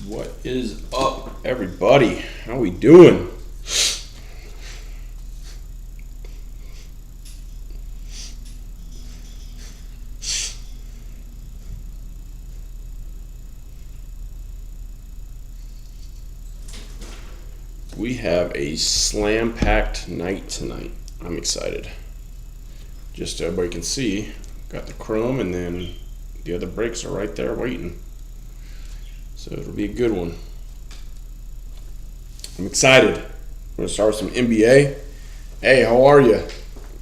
What is up, everybody? How we doing? We have a slam-packed night tonight. I'm excited. Just so everybody can see, got the chrome and then the other breaks are right there waiting. So it'll be a good one. I'm excited. We're going to start with some NBA. Hey, how are you?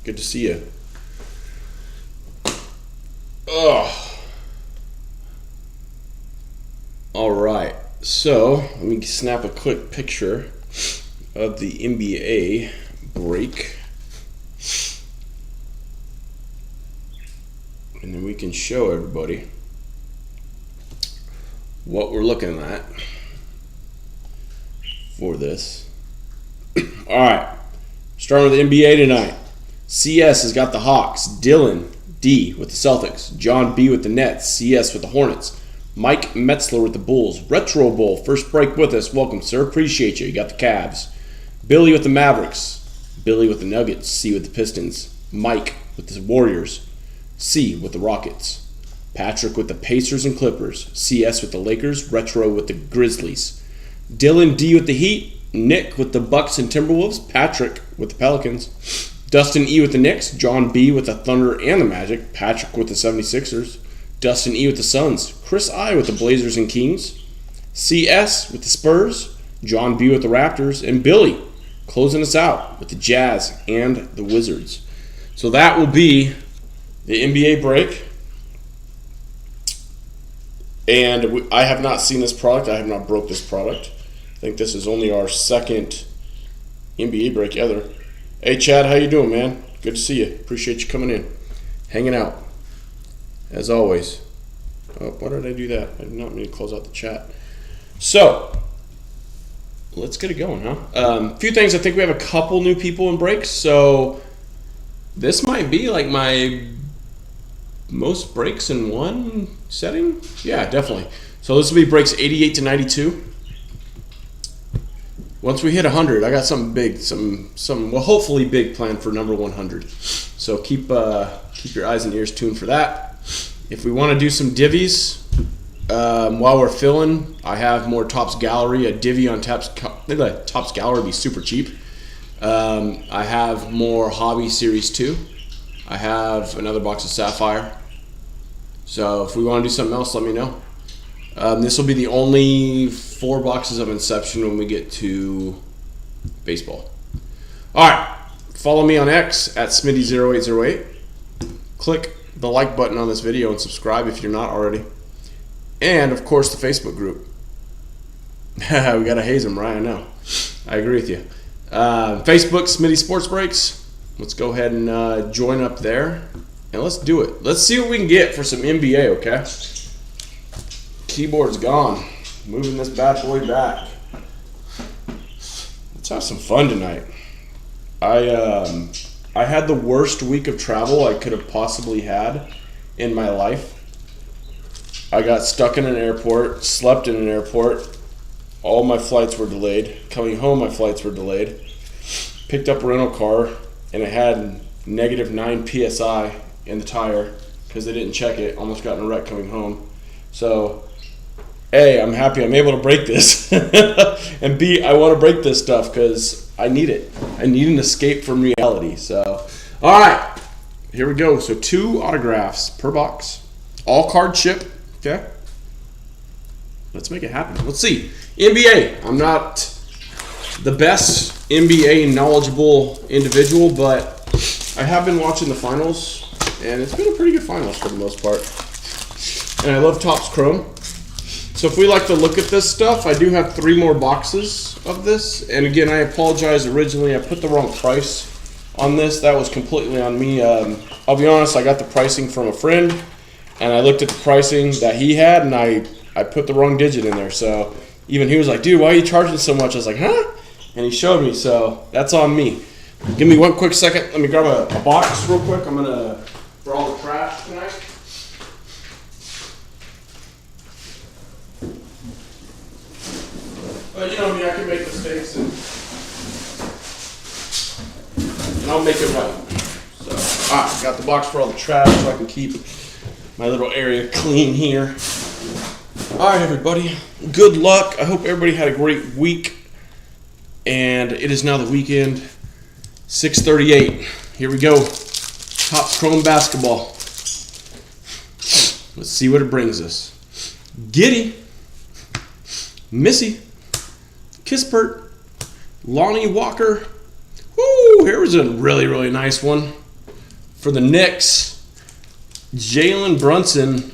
Good to see you. Ugh. All right. So let me snap a quick picture of the NBA break. And then we can show everybody what we're looking at for this. All right, starting with the NBA tonight. CS has got the Hawks. Dylan D with the Celtics. John B with the Nets. CS with the Hornets. Mike Metzler with the Bulls. Retro Bowl, first break with us. Welcome, sir. Appreciate you. You got the Cavs. Billy with the Mavericks. Billy with the Nuggets. C with the Pistons. Mike with the Warriors. C with the Rockets. Patrick with the Pacers and Clippers. CS with the Lakers. Retro with the Grizzlies. Dylan D with the Heat. Nick with the Bucks and Timberwolves. Patrick with the Pelicans. Dustin E with the Knicks. John B with the Thunder and the Magic. Patrick with the 76ers. Dustin E with the Suns. Chris I with the Blazers and Kings. CS with the Spurs. John B with the Raptors. And Billy closing us out with the Jazz and the Wizards. So that will be the NBA break. And I have not seen this product. I have not broke this product. I think this is only our second NBA break ever. Hey, Chad, how you doing, man? Good to see you. Appreciate you coming in. Hanging out. As always. Oh, why did I do that? I did not mean to close out the chat. So, let's get it going, huh? A few things. I think we have a couple new people in breaks. So, this might be like my most breaks in one setting? Yeah, definitely. So this will be breaks 88 to 92. Once we hit 100, I got something big, well, hopefully big planned for number 100. So keep your eyes and ears tuned for that. If we want to do some divvies while we're filling, I have more Topps Gallery. A divvy on Topps Gallery would be super cheap. I have more Hobby Series 2. I have another box of Sapphire. So if we want to do something else, let me know. This will be the only 4 boxes of Inception when we get to baseball. All right. Follow me on X at Smitty0808. Click the like button on this video and subscribe if you're not already. And, of course, the Facebook group. We got to haze them, right? I know. I agree with you. Facebook, Smitty Sports Breaks. Let's go ahead and join up there, and let's do it. Let's see what we can get for some NBA, okay? Keyboard's gone. Moving this bad boy back. Let's have some fun tonight. I had the worst week of travel I could have possibly had in my life. I got stuck in an airport, slept in an airport. All my flights were delayed. Coming home, my flights were delayed. Picked up a rental car, and it had -9 PSI in the tire because they didn't check it. Almost got in a wreck coming home. So, A, I'm happy I'm able to break this. And B, I want to break this stuff because I need it. I need an escape from reality. So, all right. Here we go. So 2 autographs per box. All card ship. Okay. Let's make it happen. Let's see. NBA. I'm not the best NBA knowledgeable individual, but I have been watching the finals, and it's been a pretty good finals for the most part. And I love Topps Chrome. So if we like to look at this stuff, I do have 3 more boxes of this. And again, I apologize. Originally, I put the wrong price on this. That was completely on me. I'll be honest, I got the pricing from a friend, and I looked at the pricing that he had, and I put the wrong digit in there. So even he was like, dude, why are you charging so much? I was like, huh? And he showed me, so that's on me. Give me one quick second. Let me grab a box real quick. I'm going to for all the trash tonight. But you know me, I can make mistakes and I'll make it right. So, alright, got the box for all the trash so I can keep my little area clean here. Alright, everybody, good luck. I hope everybody had a great week. And it is now the weekend, 6:38. Here we go. Top Chrome basketball. Let's see what it brings us. Giddy, Missy, Kispert, Lonnie Walker. Woo, here was a really, really nice one. For the Knicks, Jalen Brunson,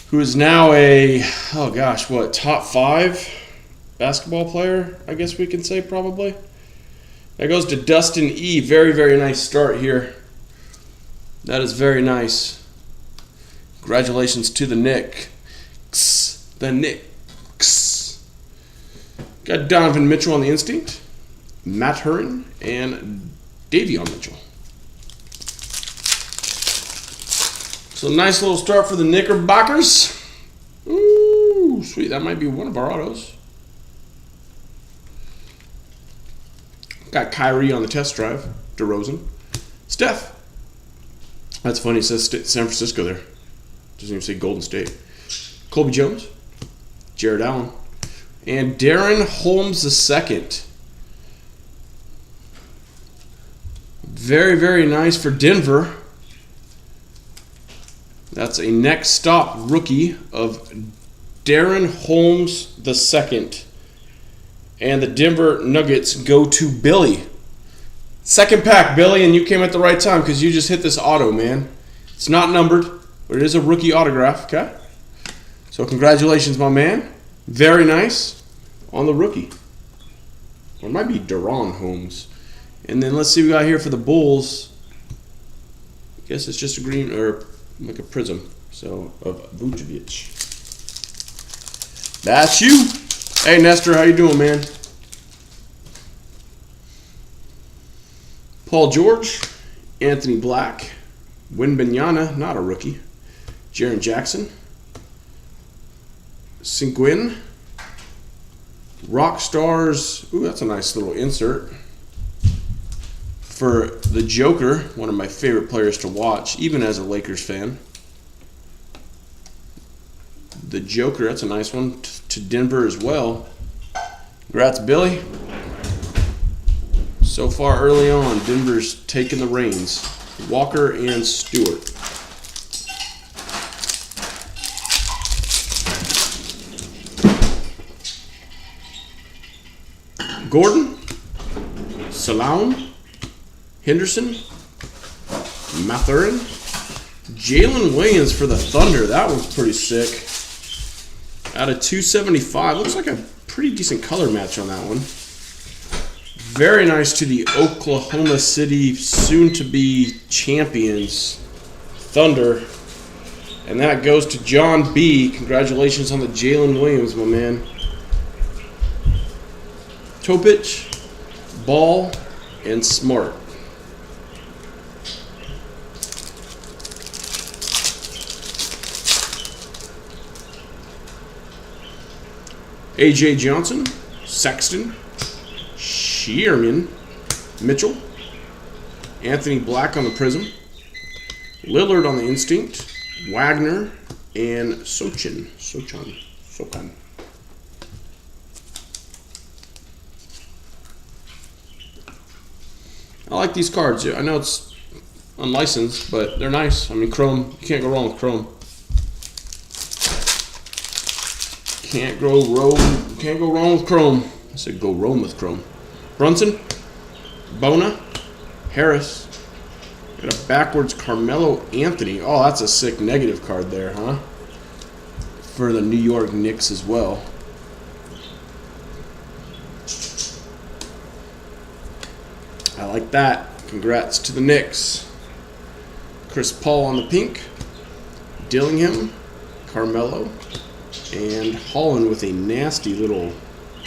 who is now a, top 5 basketball player, I guess we can say probably. That goes to Dustin E. Very, very nice start here. That is very nice. Congratulations to the Knicks. The Knicks. Got Donovan Mitchell on the instinct, Matt Hurin, and Davion Mitchell. So nice little start for the Knickerbockers. Ooh, sweet. That might be one of our autos. Got Kyrie on the test drive. DeRozan. Steph. That's funny. It says San Francisco there. Doesn't even say Golden State. Colby Jones. Jared Allen. And Darren Holmes II. Very, very nice for Denver. That's a next stop rookie of Darren Holmes II. And the Denver Nuggets go to Billy. Second pack, Billy, and you came at the right time because you just hit this auto, man. It's not numbered, but it is a rookie autograph, okay? So congratulations, my man. Very nice on the rookie. Or it might be Deron Holmes. And then let's see what we got here for the Bulls. I guess it's just a green, or like a prism. So, of Vucevic. That's you. Hey, Nestor, how you doing, man? Paul George, Anthony Black, Wembanyama, not a rookie, Jaren Jackson, Sinquin, Rockstars. Ooh, that's a nice little insert. For the Joker, one of my favorite players to watch, even as a Lakers fan. The Joker, that's a nice one to Denver as well. Congrats, Billy. So far early on, Denver's taking the reins. Walker and Stewart. Gordon, Salaam, Henderson, Mathurin, Jalen Williams for the Thunder. That one's pretty sick. Out of 275. Looks like a pretty decent color match on that one. Very nice to the Oklahoma City soon-to-be champions, Thunder. And that goes to John B. Congratulations on the Jalen Williams, my man. Topic, Ball, and Smart. A.J. Johnson, Sexton, Shearman, Mitchell, Anthony Black on the Prism, Lillard on the Instinct, Wagner, and Sochan. I like these cards. I know it's unlicensed, but they're nice. I mean, Chrome, you can't go wrong with Chrome. Can't go wrong with Chrome. I said go roam with Chrome. Brunson, Bona, Harris. Got a backwards Carmelo Anthony. Oh, that's a sick negative card there, huh? For the New York Knicks as well. I like that. Congrats to the Knicks. Chris Paul on the pink. Dillingham, Carmelo, and Holland with a nasty little...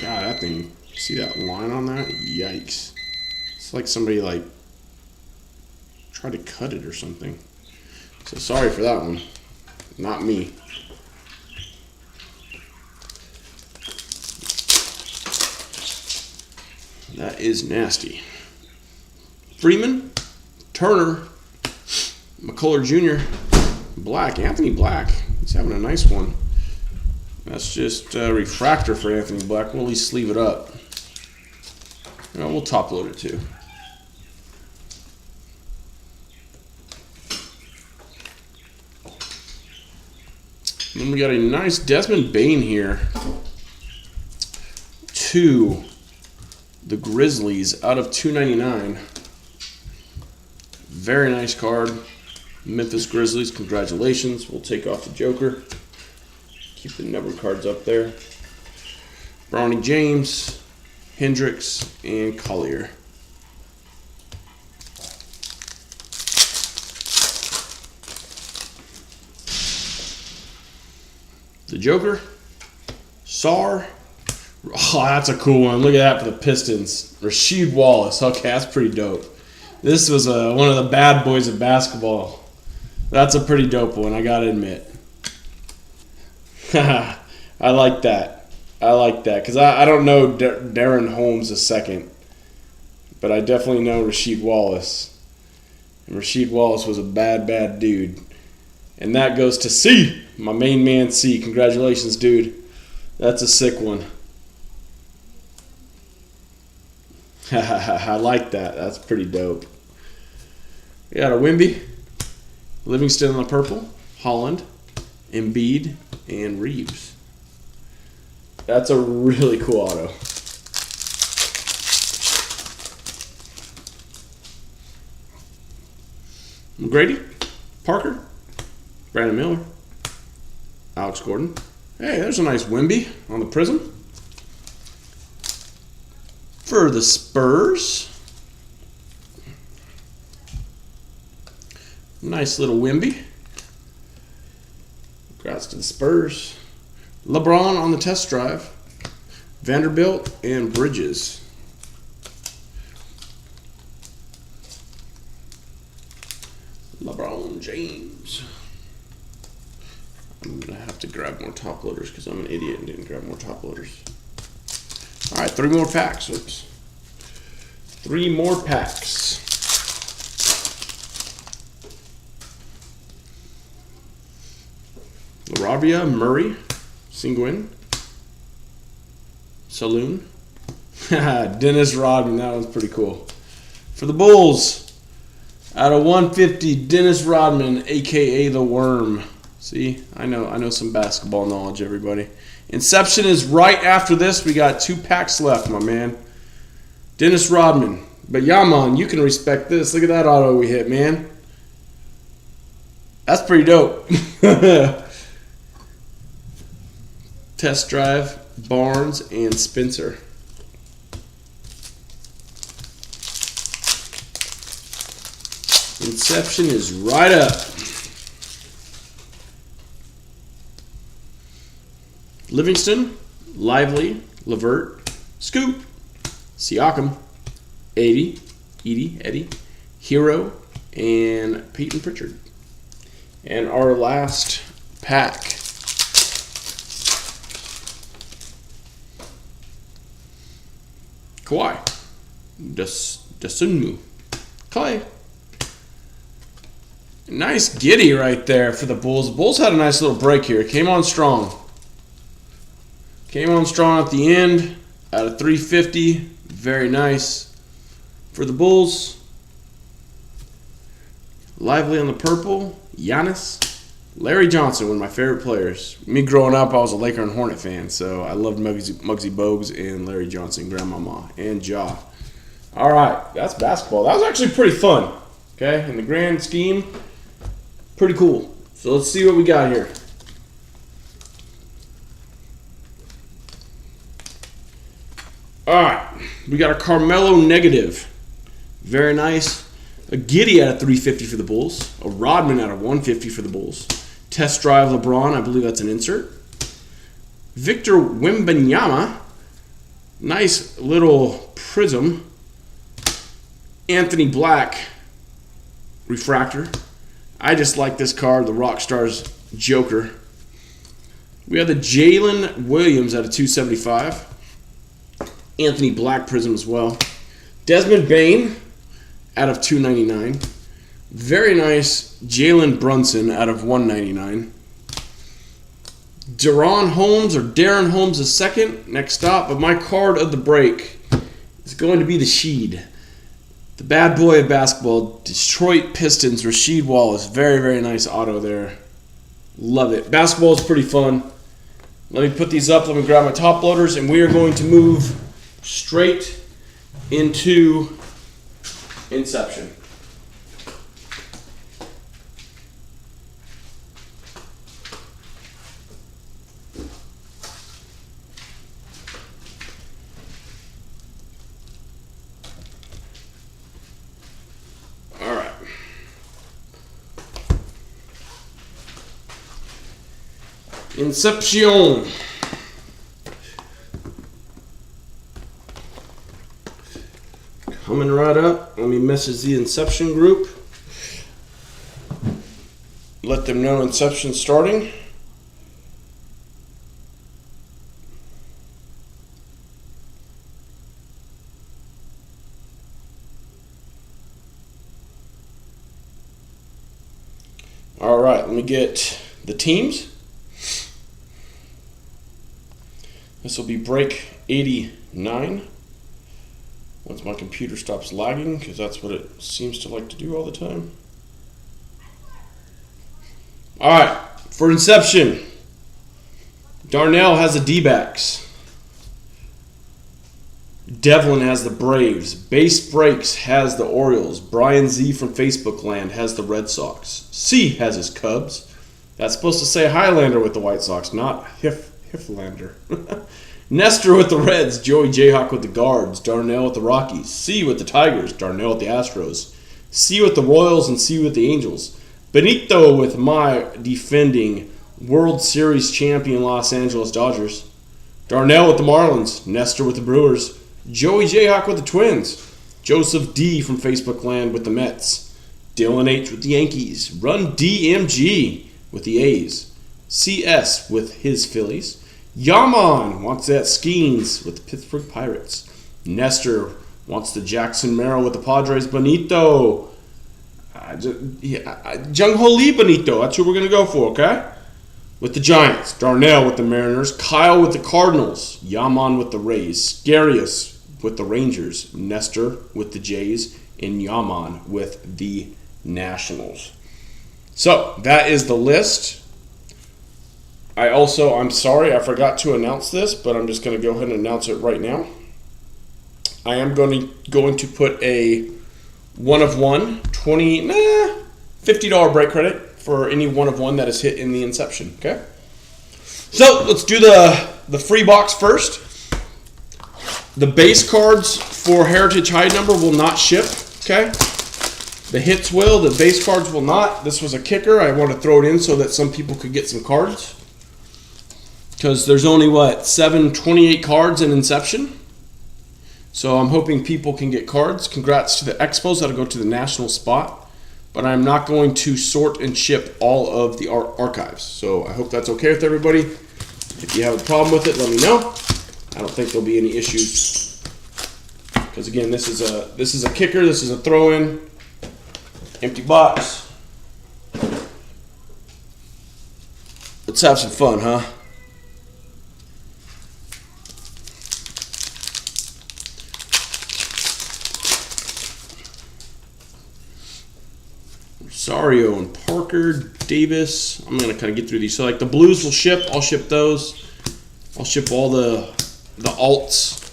God, that thing... See that line on that? Yikes. It's like somebody, like, tried to cut it or something. So sorry for that one. Not me. That is nasty. Freeman, Turner, McCullough Jr., Black, Anthony Black. He's having a nice one. That's just a refractor for Anthony Black. We'll at least sleeve it up. We'll top load it too. And then we got a nice Desmond Bain here to the Grizzlies out of 299. Very nice card. Memphis Grizzlies, congratulations. We'll take off the Joker. Keep the numbered cards up there. Bronny James, Hendricks, and Collier. The Joker, Sar. Oh, that's a cool one. Look at that for the Pistons. Rasheed Wallace. Okay, that's pretty dope. This was one of the bad boys of basketball. That's a pretty dope one, I gotta admit. I like that. I like that. Because I don't know Darren Holmes II, but I definitely know Rasheed Wallace. And Rasheed Wallace was a bad, bad dude. And that goes to C, my main man C. Congratulations, dude. That's a sick one. I like that. That's pretty dope. We got a Wemby, Livingston on the purple, Holland, Embiid, and Reeves. That's a really cool auto. McGrady, Parker, Brandon Miller, Alex Gordon. Hey, there's a nice Wemby on the Prism. For the Spurs, nice little Wemby. Congrats to the Spurs. LeBron on the test drive. Vanderbilt and Bridges. LeBron James. I'm going to have to grab more top loaders because I'm an idiot and didn't grab more top loaders. All right, 3 more packs. Oops. 3 more packs. LaRavia, Murray, Seguin, Saloon. Dennis Rodman, that one's pretty cool. For the Bulls, out of 150, Dennis Rodman, a.k.a. the Worm. See, I know some basketball knowledge, everybody. Inception is right after this. We got 2 packs left, my man. Dennis Rodman. But Yaman, you can respect this. Look at that auto we hit, man. That's pretty dope. Test drive, Barnes, and Spencer. Inception is right up. Livingston, Lively, Levert, Scoop, Siakam, Eddie, Hero, and Peyton Pritchard. And our last pack. Kawhi, Dosunmu, Clay. Nice Giddy right there for the Bulls. The Bulls had a nice little break here. Came on strong. Came on strong at the end. Out of 350. Very nice. For the Bulls, Lively on the purple. Giannis. Larry Johnson, one of my favorite players. Me growing up, I was a Laker and Hornet fan, so I loved Muggsy Bogues and Larry Johnson, Grandmama, and Ja. All right, that's basketball. That was actually pretty fun, okay? In the grand scheme, pretty cool. So let's see what we got here. All right, we got a Carmelo negative. Very nice. A Giddy out of 350 for the Bulls. A Rodman out of 150 for the Bulls. Test drive LeBron, I believe that's an insert. Victor Wembanyama. Nice little prism. Anthony Black refractor. I just like this card, the Rockstar's Joker. We have the Jalen Williams out of 275. Anthony Black Prism as well. Desmond Bain out of 299. Very nice Jalen Brunson out of 199. Darron Holmes or Darren Holmes II, next stop. But my card of the break is going to be the Sheed. The bad boy of basketball, Detroit Pistons, Rasheed Wallace. Very, very nice auto there. Love it. Basketball is pretty fun. Let me put these up. Let me grab my top loaders, and we are going to move straight into Inception. Inception. Coming right up. Let me message the Inception group. Let them know Inception's starting. All right, let me get the teams. This will be break 89. Once my computer stops lagging, because that's what it seems to like to do all the time. All right, for Inception, Darnell has the D-backs. Devlin has the Braves. Base Breaks has the Orioles. Brian Z from Facebook Land has the Red Sox. C has his Cubs. That's supposed to say Highlander with the White Sox, not Hiflander. Nestor with the Reds. Joey Jayhawk with the Guards. Darnell with the Rockies. C with the Tigers. Darnell with the Astros. C with the Royals and C with the Angels. Benito with my defending World Series champion Los Angeles Dodgers. Darnell with the Marlins. Nestor with the Brewers. Joey Jayhawk with the Twins. Joseph D from Facebook Land with the Mets. Dylan H with the Yankees. Run DMG with the A's. CS with his Phillies. Yaman wants that Skeens with the Pittsburgh Pirates. Nestor wants the Jackson Merrill with the Padres. Benito. Jung Ho Lee Benito. That's who we're going to go for, okay? With the Giants. Darnell with the Mariners. Kyle with the Cardinals. Yaman with the Rays. Scarius with the Rangers. Nestor with the Jays. And Yaman with the Nationals. So, that is the list. I'm sorry, I forgot to announce this, but I'm just going to go ahead and announce it right now. I am going to put a one of one, $50 break credit for any one of one that is hit in the Inception, okay? So, let's do the free box first. The base cards for Heritage High Number will not ship, okay? The hits will, the base cards will not. This was a kicker. I want to throw it in so that some people could get some cards. Because there's only, 728 cards in Inception. So I'm hoping people can get cards. Congrats to the Expos. That'll go to the national spot. But I'm not going to sort and ship all of the archives. So I hope that's okay with everybody. If you have a problem with it, let me know. I don't think there'll be any issues. Because again, this is a kicker. This is a throw-in. Empty box. Let's have some fun, huh? Rosario and Parker, Davis. I'm going to kind of get through these. So like the blues will ship. I'll ship those. I'll ship all the alts.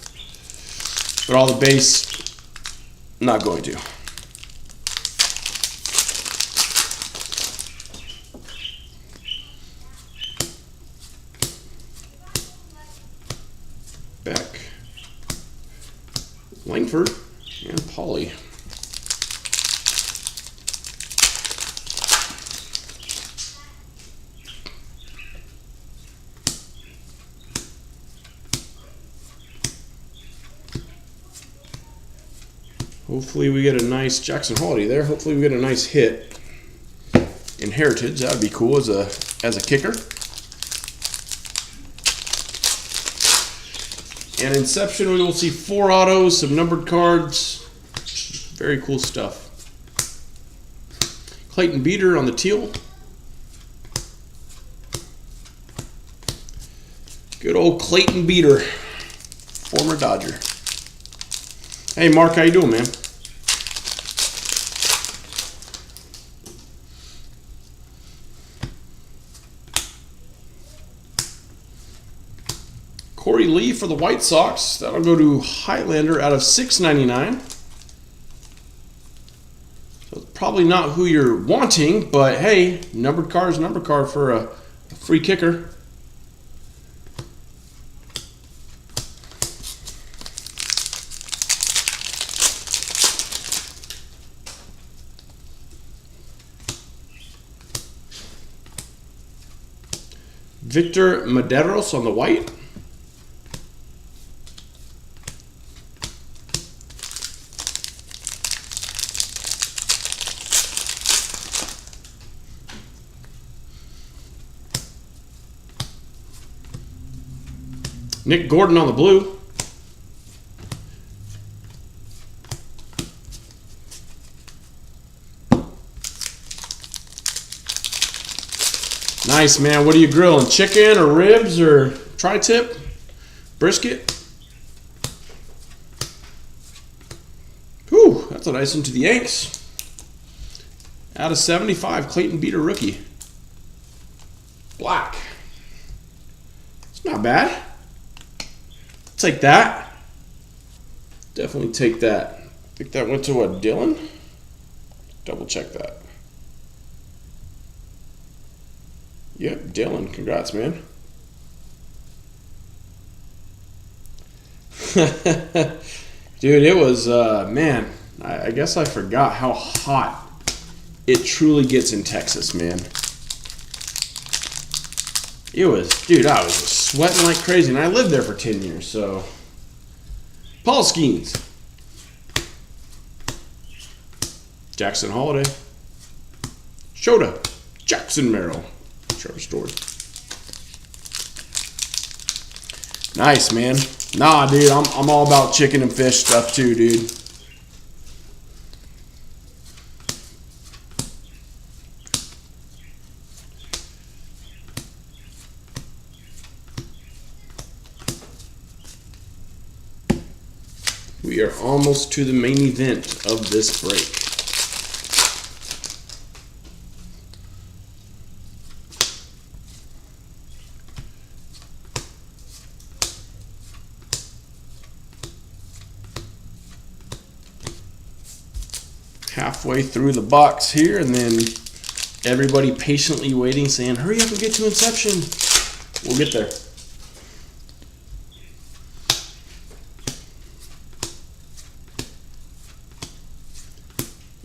But all the base, I'm not going to. Beck, Langford, and Pauly. Hopefully we get a nice Jackson Holiday there. Hopefully we get a nice hit in Heritage. That would be cool as a kicker. And Inception, we will see 4 autos, some numbered cards. Very cool stuff. Clayton Beater on the teal. Good old Clayton Beater, former Dodger. Hey Mark, how you doing, man? Corey Lee for the White Sox. That'll go to Highlander out of $6.99. So it's probably not who you're wanting, but hey, numbered card is numbered card for a free kicker. Victor Maderos on the white. Nick Gordon on the blue. Nice, man. What are you grilling? Chicken or ribs or tri-tip? Brisket? Whew, that's a nice one to the Yanks. Out of 75, Clayton Beater rookie. Black. It's not bad. Take that. Definitely take that. I think that went to what, Dylan? Double check that. Yep, Dylan. Congrats, man. Dude, it was, man, I guess I forgot how hot it truly gets in Texas, man. It was, dude, I was just sweating like crazy, and I lived there for 10 years, so. Paul Skeens. Jackson Holiday. Shota. Jackson Merrill. Trevor Story. Nice, man. Nah, dude, I'm all about chicken and fish stuff too, dude. We are almost to the main event of this break. Halfway through the box here, and then everybody patiently waiting, saying, hurry up and get to Inception. We'll get there.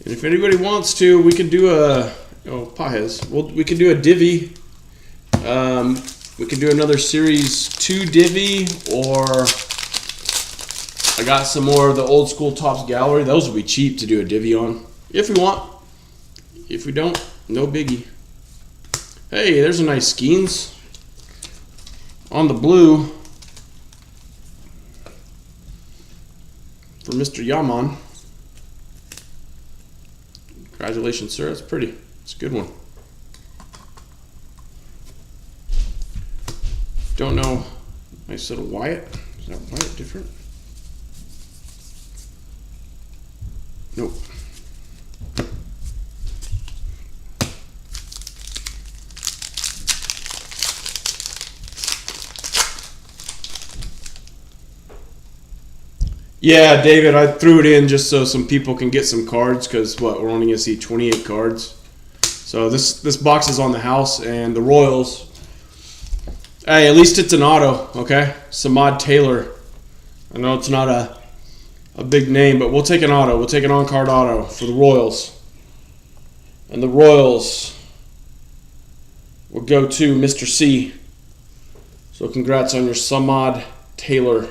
And if anybody wants to, we could do a, Pajes. We could do a divvy. We could do another Series 2 divvy, or I got some more of the old school Topps Gallery. Those will be cheap to do a divvy on, if we want. If we don't, no biggie. Hey, there's a nice Skeens on the blue for Mr. Yaman. Congratulations, sir. That's pretty. It's a good one. Don't know. Nice little Wyatt. Is that Wyatt different? Nope. Yeah, David, I threw it in just so some people can get some cards, because we're only going to see 28 cards. So this box is on the house, and the Royals. Hey, at least it's an auto, okay? Samad Taylor. I know it's not a big name, but we'll take an auto. We'll take an on-card auto for the Royals. And the Royals will go to Mr. C. So congrats on your Samad Taylor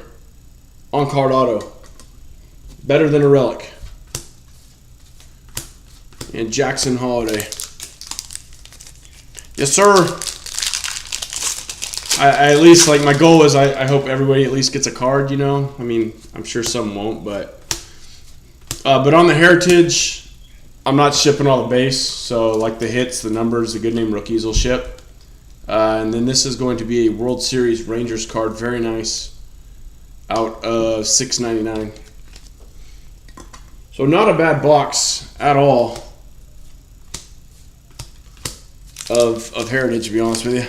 on-card auto. Better than a relic. And Jackson Holiday. Yes, sir. I at least, like, my goal is I hope everybody at least gets a card, you know? I mean, I'm sure some won't, but on the Heritage, I'm not shipping all the base. So, like, the hits, the numbers, the good name rookies will ship. And then this is going to be a World Series Rangers card. Very nice. Out of $6.99. So, not a bad box at all of Heritage, to be honest with you.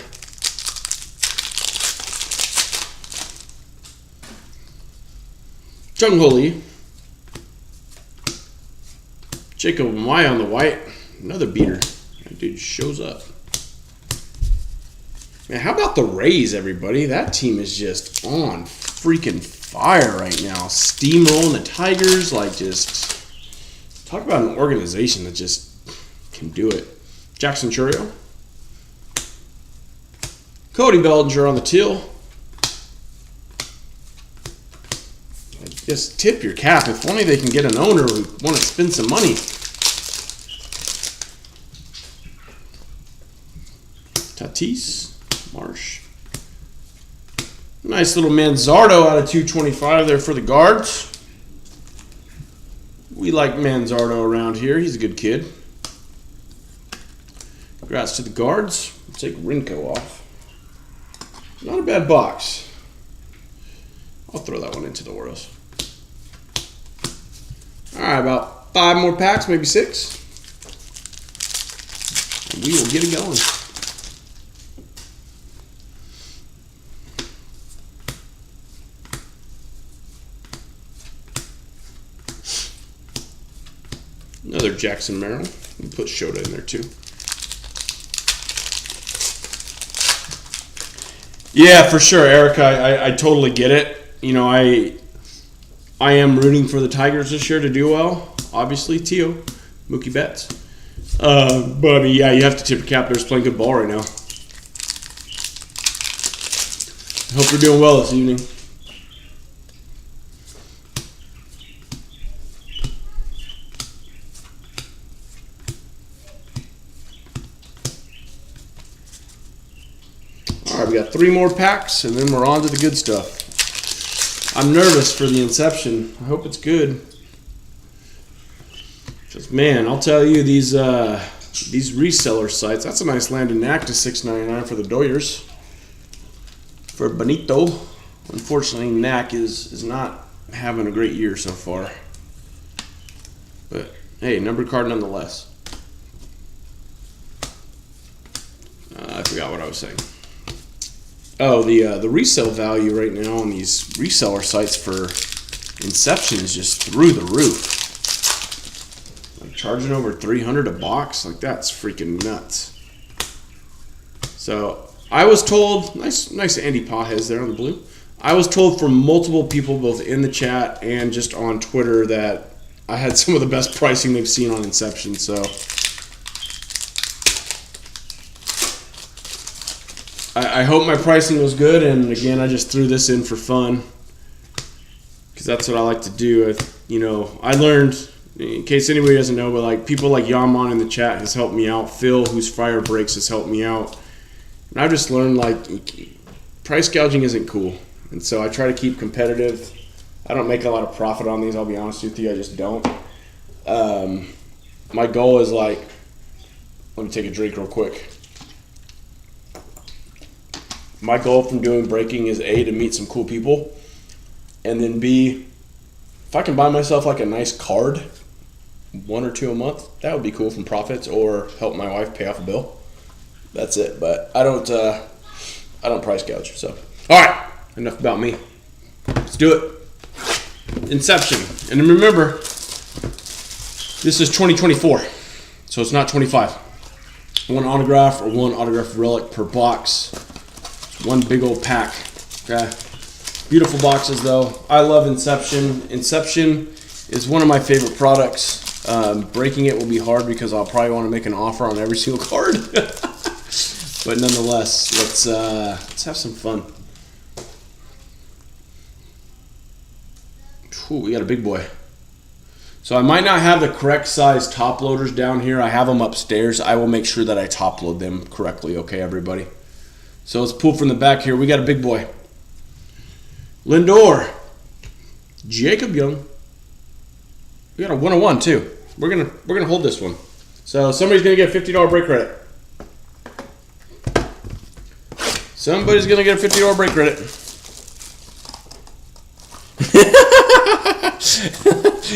Jung Ho Lee. Jacob Maya on the white. Another beater. That dude shows up. Man, how about the Rays, everybody? That team is just on freaking fire right now. Steamrolling the Tigers. Like, just talk about an organization that just can do it. Jackson Chourio. Cody Bellinger on the teal. Just tip your cap. If only they can get an owner who want to spend some money. Tatis, Marsh. Nice little Manzardo out of 225 there for the Guards. We like Manzardo around here. He's a good kid. Congrats to the Guards. We'll take Rinko off. Not a bad box. I'll throw that one into the Orioles. All right, about 5 more packs, maybe 6. And we will get it going. Another Jackson Merrill. We'll put Shota in there too. Yeah, for sure, Erica. I totally get it. You know, I am rooting for the Tigers this year to do well. Obviously, Tio, Mookie Betts. But I mean, yeah, you have to tip your cap. They're playing good ball right now. I hope they're doing well this evening. All right, we got 3 more packs, and then we're on to the good stuff. I'm nervous for the Inception. I hope it's good. Just, man, I'll tell you, these reseller sites, that's a nice Landon Knack to $6.99 for the Doyers. For Benito. Unfortunately, Knack is not having a great year so far. But, hey, numbered card nonetheless. I forgot what I was saying. Oh, the resale value right now on these reseller sites for Inception is just through the roof. Like, charging over $300 a box, like, that's freaking nuts. So I was told, nice Andy Pajes there on the blue. I was told from multiple people, both in the chat and just on Twitter, that I had some of the best pricing they've seen on Inception. So I hope my pricing was good, and again, I just threw this in for fun because that's what I like to do. You know, I learned, in case anybody doesn't know, but like people like Yaman in the chat has helped me out. Phil, who's Fire Breaks, has helped me out, and I've just learned like price gouging isn't cool, and so I try to keep competitive. I don't make a lot of profit on these. I'll be honest with you, I just don't. My goal is like, let me take a drink real quick. My goal from doing breaking is A, to meet some cool people, and then B, if I can buy myself like a nice card, 1 or 2 a month, that would be cool from profits, or help my wife pay off a bill. That's it. But I don't price gouge. So, all right, enough about me. Let's do it. Inception, and remember, this is 2024, so it's not 25. 1 autograph or 1 autograph relic per box. 1 big old pack. Okay. Beautiful boxes though. I love Inception. Inception is one of my favorite products. Breaking it will be hard because I'll probably want to make an offer on every single card. But nonetheless, let's have some fun. Ooh, we got a big boy. So I might not have the correct size top loaders down here. I have them upstairs. I will make sure that I top load them correctly, okay, everybody? So let's pull from the back here. We got a big boy. Lindor. Jacob Young. We got a 101 too. We're gonna hold this one. So somebody's gonna get a $50 break credit. Somebody's gonna get a $50 break credit.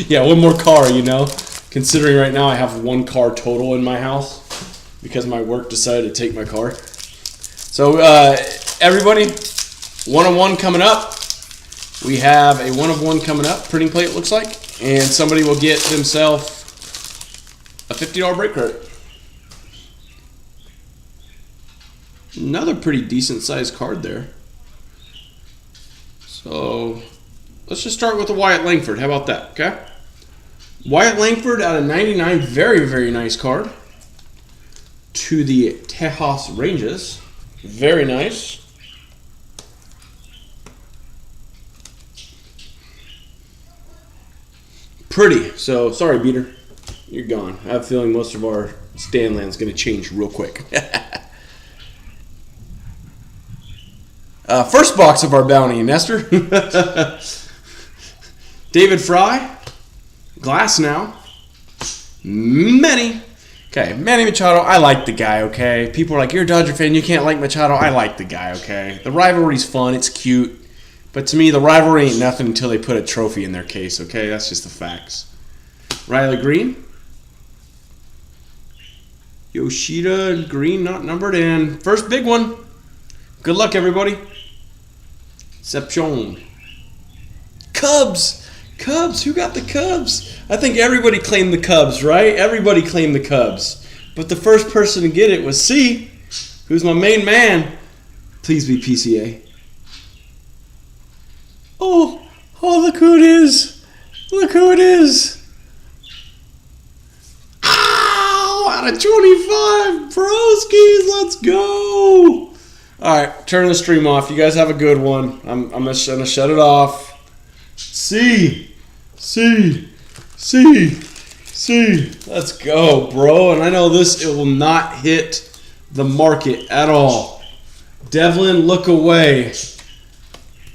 Yeah, one more car, you know. Considering right now I have one car total in my house because my work decided to take my car. So everybody, 101 coming up. We have a 1 of 1 coming up. Printing plate looks like, and somebody will get themselves a $50 break credit. Another pretty decent sized card there. So let's just start with the Wyatt Langford. How about that? Okay. Wyatt Langford out of 99. Very, very nice card. To the Tejas Rangers. Very nice. Pretty. So, sorry, Beater. You're gone. I have a feeling most of our Stanland's going to change real quick. First box of our bounty, Nestor. David Fry. Glass now. Manny. Okay, Manny Machado. I like the guy, okay? People are like, you're a Dodger fan, you can't like Machado. I like the guy, okay? The rivalry's fun, it's cute. But to me, the rivalry ain't nothing until they put a trophy in their case, okay? That's just the facts. Riley Green. Yoshida and Green not numbered in. First big one. Good luck, everybody. Inception. Cubs. Cubs. Who got the Cubs? I think everybody claimed the Cubs, right? Everybody claimed the Cubs. But the first person to get it was C, who's my main man. Please be PCA. Oh, look who it is. Look who it is. Ow, out of 25. Broskies, let's go. All right, turn the stream off. You guys have a good one. I'm gonna shut it off. C. Let's go, bro. And I know it will not hit the market at all. Devlin, look away.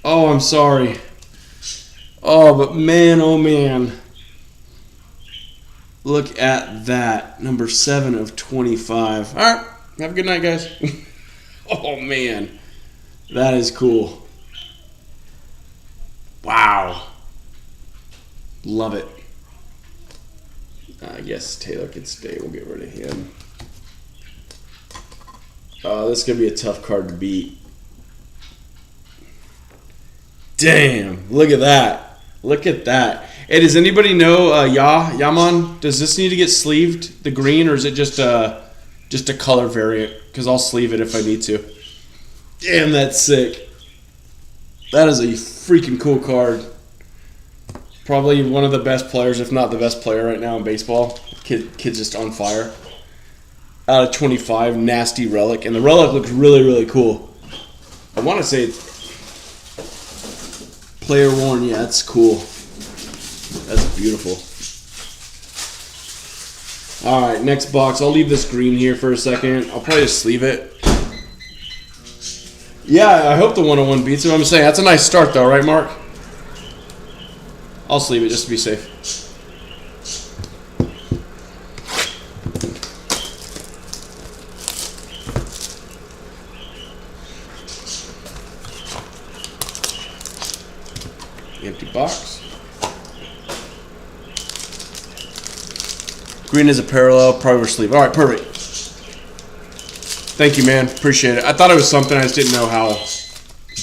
Oh, I'm sorry. Oh, but man, oh man. Look at that. Number 7 of 25. All right. Have a good night, guys. Oh, man. That is cool. Wow. Love it. I guess Taylor can stay. We'll get rid of him. This is going to be a tough card to beat. Damn. Look at that. Look at that. Hey, does anybody know Yaman? Does this need to get sleeved, the green, or is it just a color variant? Because I'll sleeve it if I need to. Damn, that's sick. That is a freaking cool card. Probably one of the best players, if not the best player right now in baseball. Kid's just on fire. Out of 25, nasty relic. And the relic looks really, really cool. I want to say it's player worn. Yeah, that's cool. That's beautiful. All right, next box. I'll leave this green here for a second. I'll probably just sleeve it. Yeah, I hope the 101 beats it. I'm saying that's a nice start, though, right, Mark? I'll sleeve it just to be safe. Empty box. Green is a parallel, probably will sleeve. All right, perfect. Thank you, man. Appreciate it. I thought it was something. I just didn't know how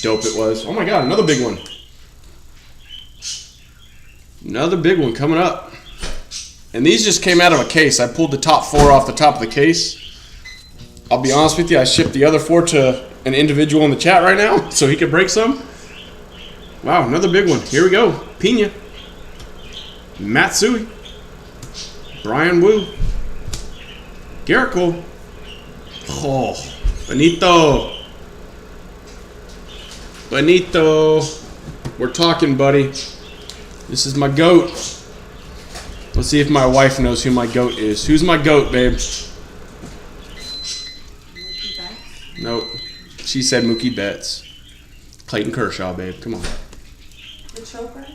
dope it was. Oh my God, another big one. Another big one coming up. And these just came out of a case. I pulled the top 4 off the top of the case. I'll be honest with you, I shipped the other 4 to an individual in the chat right now so he could break some. Wow, another big one. Here we go. Pena. Matsui. Brian Wu. Garrett Cole. Oh, Benito. We're talking, buddy. This is my goat. Let's see if my wife knows who my goat is. Who's my goat, babe? Nope. She said Mookie Betts. Clayton Kershaw, babe. Come on. The choker?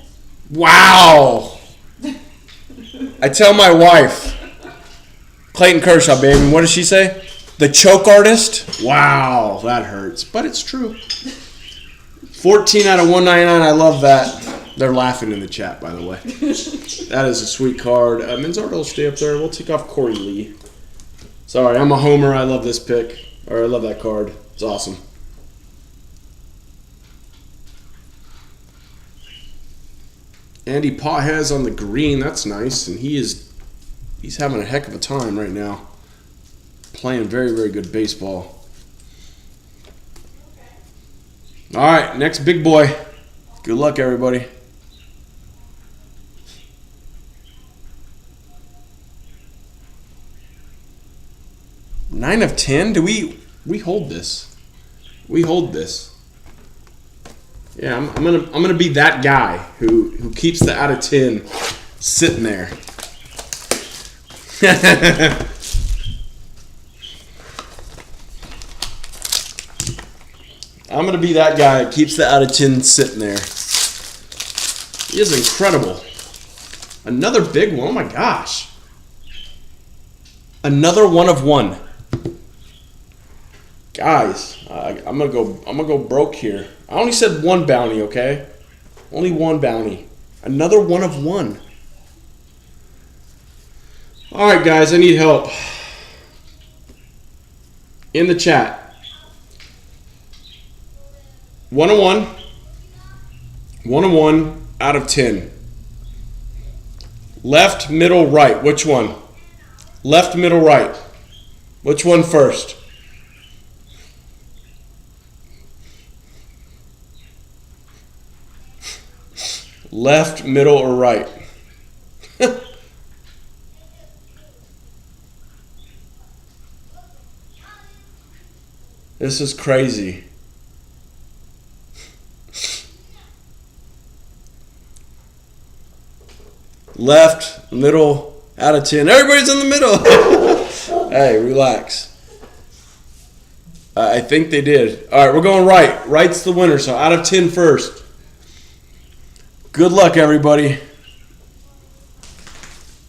Wow. I tell my wife, Clayton Kershaw, babe. And what does she say? The choke artist? Wow, that hurts. But it's true. 14 out of 199. I love that. They're laughing in the chat, by the way. That is a sweet card. Manzardo will stay up there. We'll take off Corey Lee. Sorry, I'm a homer. I love this pick. Or I love that card. It's awesome. Andy Pages on the green. That's nice. And he's having a heck of a time right now. Playing very, very good baseball. All right, next big boy. Good luck, everybody. Nine of 10? Do we hold this? We hold this. Yeah, I'm gonna be that guy who keeps the out of 10 sitting there. I'm gonna be that guy that keeps the out of 10 sitting there. He is incredible. Another big one. Oh my gosh. Another 1 of 1. Guys, I'm gonna go broke here. I only said 1 bounty, okay? Only 1 bounty. Another 1 of 1. All right, guys, I need help. In the chat. 1 of 1. 1 of 1 out of 10. Left, middle, right. Which one? Left, middle, right. Which one first? Left, middle, or right? This is crazy. Left, middle, out of 10. Everybody's in the middle. Hey, relax. I think they did. All right, we're going right. Right's the winner, so out of 10 first. Good luck, everybody.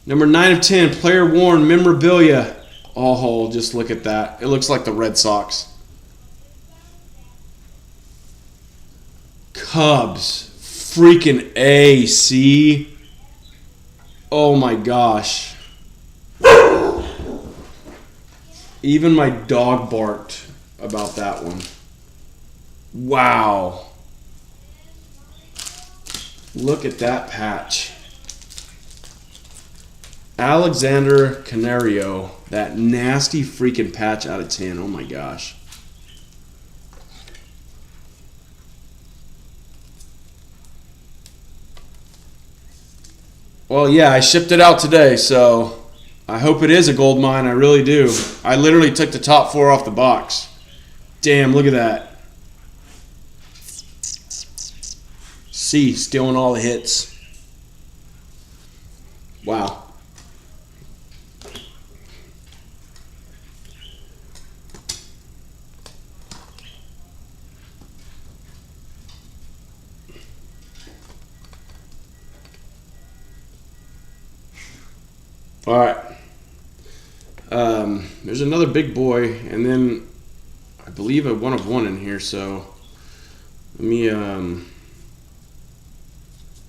Number 9 of 10, player worn memorabilia. Oh, just look at that. It looks like the Red Sox. Cubs. Freaking A, see? Oh my gosh. Even my dog barked about that one. Wow. Look at that patch. Alexander Canario. That nasty freaking patch out of 10. Oh my gosh. Well, yeah, I shipped it out today, so I hope it is a gold mine. I really do. I literally took the top 4 off the box. Damn, look at that. C, stealing all the hits. Wow. All right. There's another big boy, and then I believe a 1 of 1 in here, so let me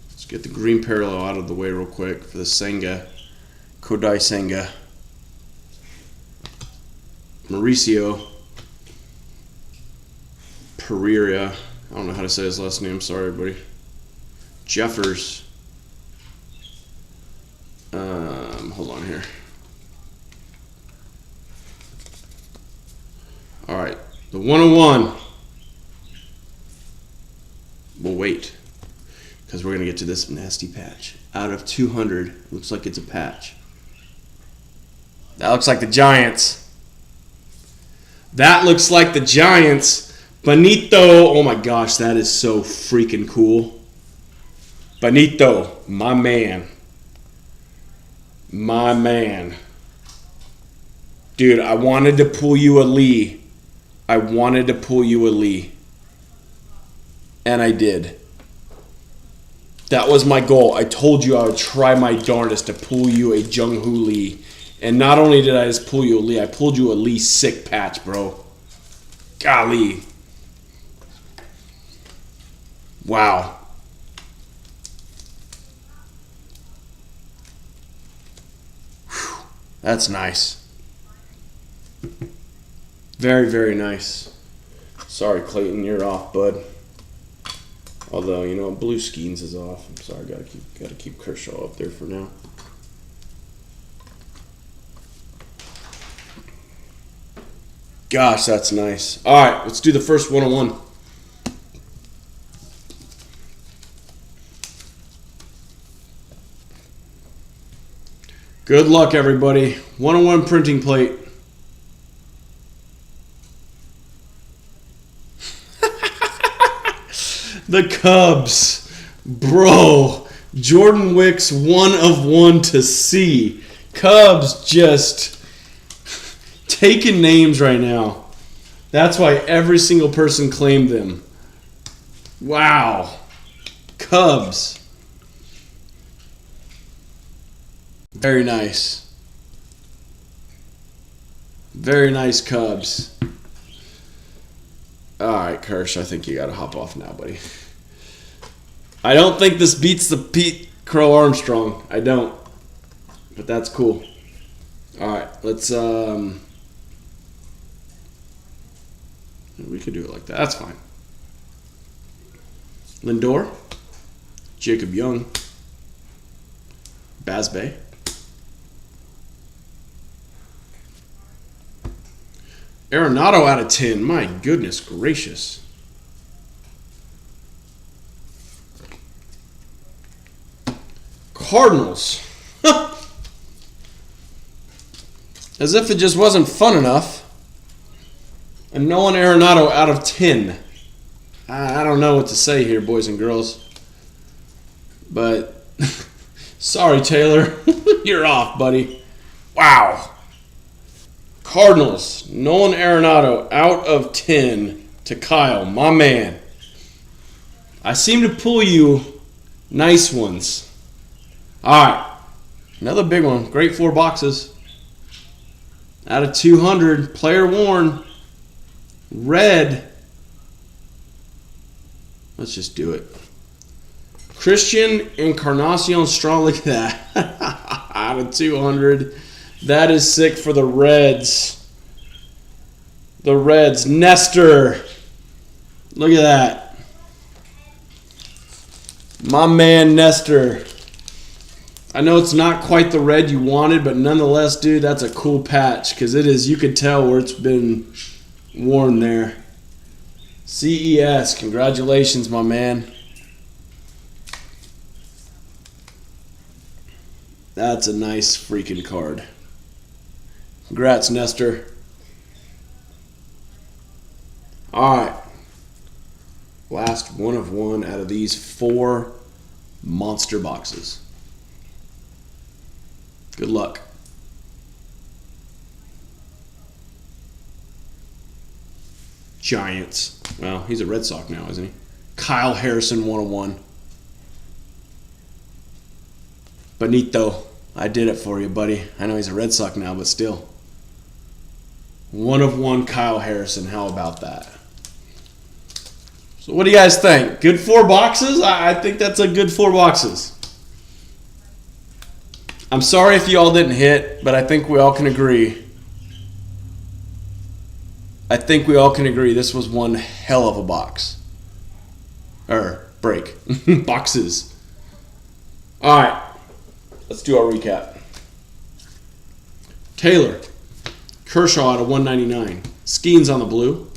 let's get the green parallel out of the way real quick for the Senga. Kodai Senga. Mauricio Pereira. I don't know how to say his last name. Sorry, everybody. Jeffers. Hold on here. All right, the 1 of 1. We'll wait because we're gonna get to this nasty patch. Out of 200, looks like it's a patch. That looks like the Giants. That looks like the Giants. Benito. Oh my gosh, that is so freaking cool. Benito, my man. My man. Dude, I wanted to pull you a Lee. I wanted to pull you a Lee. And I did. That was my goal. I told you I would try my darndest to pull you a Jung-Hoo Lee. And not only did I just pull you a Lee, I pulled you a Lee sick patch, bro. Golly. Wow. Whew. That's nice. Very, very nice. Sorry, Clayton, you're off, bud. Although, you know, Blue Skeens is off. I'm sorry, gotta keep Kershaw up there for now. Gosh, that's nice. All right, let's do the first one-on-one. Good luck, everybody. One-on-one printing plate. The Cubs. Bro. Jordan Wicks, 1/1 to see. Cubs just taking names right now. That's why every single person claimed them. Wow. Cubs. Very nice. Very nice Cubs. All right, Kirsch, I think you got to hop off now, buddy. I don't think this beats the Pete Crow Armstrong. I don't. But that's cool. All right, let's... We could do it like that. That's fine. Lindor. Jacob Young. Basbay. Arenado out of 10. My goodness gracious. Cardinals. As if it just wasn't fun enough. And Nolan Arenado out of 10. I don't know what to say here, boys and girls. But, sorry, Taylor. You're off, buddy. Wow. Cardinals. Nolan Arenado out of 10 to Kyle. My man. I seem to pull you nice ones. All right. Another big one. Great 4 boxes. Out of 200. Player worn. Red. Let's just do it. Christian Encarnacion Strong. Look at that. Out of 200. That is sick for the Reds. The Reds. Nestor. Look at that. My man Nestor. I know it's not quite the red you wanted, but nonetheless, dude, that's a cool patch because it is, you could tell where it's been worn there. CES, congratulations, my man. That's a nice freaking card. Congrats, Nestor. All right. Last 1/1 out of these 4 monster boxes. Good luck. Giants. Well, he's a Red Sox now, isn't he? Kyle Harrison, 1/1. Benito, I did it for you, buddy. I know he's a Red Sox now, but still. 1/1 Kyle Harrison. How about that? So what do you guys think? Good 4 boxes? I think that's a good 4 boxes. I'm sorry if you all didn't hit, but I think we all can agree. I think we all can agree this was one hell of a box. Or break. Boxes. All right. Let's do our recap. Taylor. Kershaw out of 199. Skeens on the blue.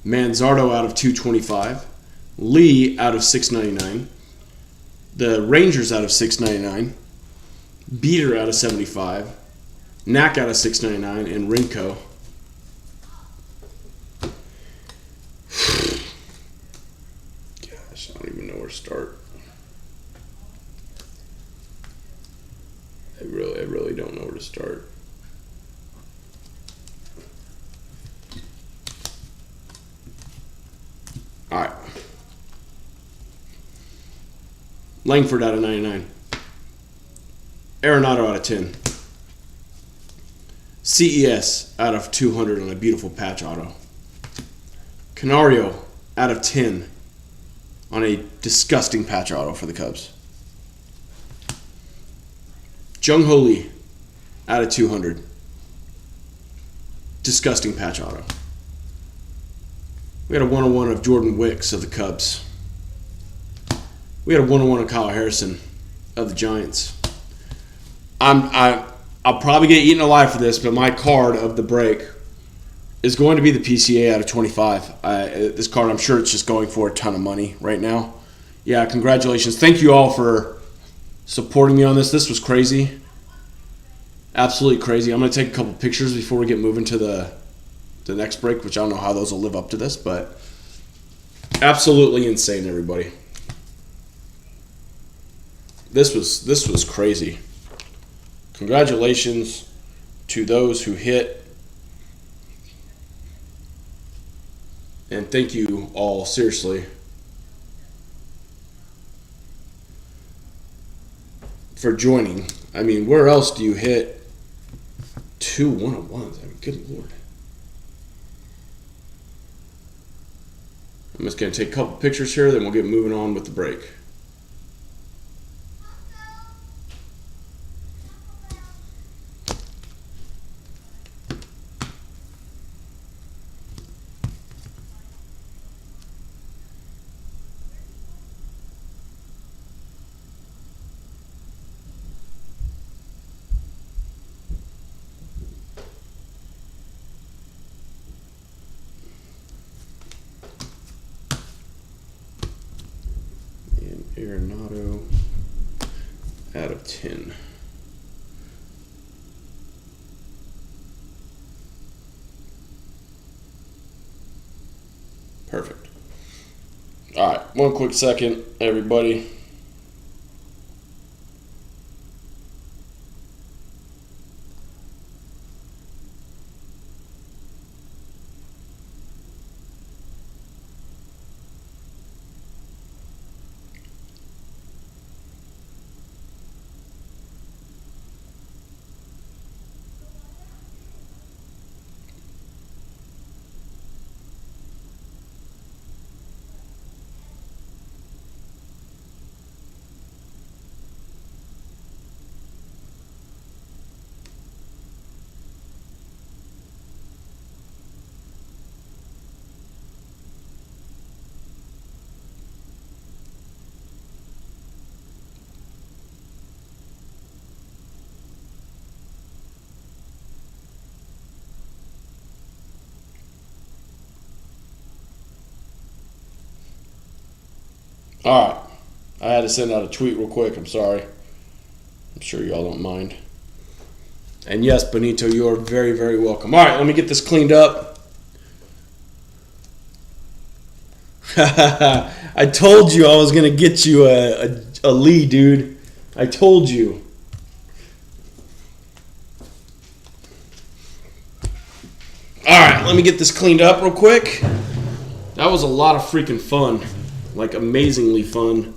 Manzardo out of 225. Lee out of 699. The Rangers out of 699. Beater out of 75. Knack out of 699. And Rinko. Gosh, I don't even know where to start. I really don't know where to start. All right. Langford out of 99. Arenado out of 10. CES out of 200 on a beautiful patch auto. Canario out of 10 on a disgusting patch auto for the Cubs. Jung Ho Lee out of 200. Disgusting patch auto. We had a 101 of Jordan Wicks of the Cubs. We had a 101 of Kyle Harrison of the Giants. I'll probably get eaten alive for this, but my card of the break is going to be the PCA out of 25. This card, I'm sure it's just going for a ton of money right now. Yeah, congratulations. Thank you all for supporting me on this. This was crazy. Absolutely crazy. I'm going to take a couple pictures before we get moving to the next break, which I don't know how those will live up to this, but absolutely insane, everybody. This was crazy. Congratulations to those who hit. And thank you all, seriously, for joining. I mean, where else do you hit 2 101s? I mean, good Lord. I'm just going to take a couple pictures here, then we'll get moving on with the break. Arenado out of 10. Perfect. All right, one quick second, everybody. All right. I had to send out a tweet real quick. I'm sorry. I'm sure y'all don't mind. And yes, Benito, you are very, very welcome. All right, let me get this cleaned up. I told you I was going to get you a Lee, dude. I told you. All right, let me get this cleaned up real quick. That was a lot of freaking fun. Like, amazingly fun.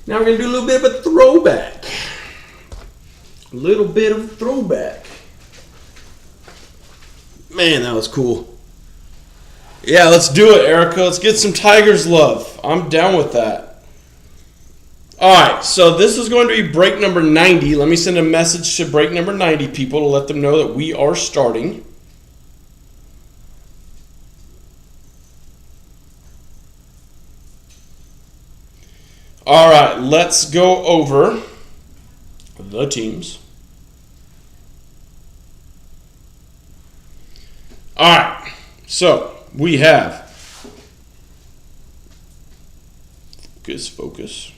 Now we're going to do a little bit of a throwback. A little bit of a throwback. Man, that was cool. Yeah, let's do it, Erica. Let's get some Tigers love. I'm down with that. Alright, so this is going to be break number 90. Let me send a message to break number 90 people to let them know that we are starting. Alright, let's go over the teams. Alright, so we have focus.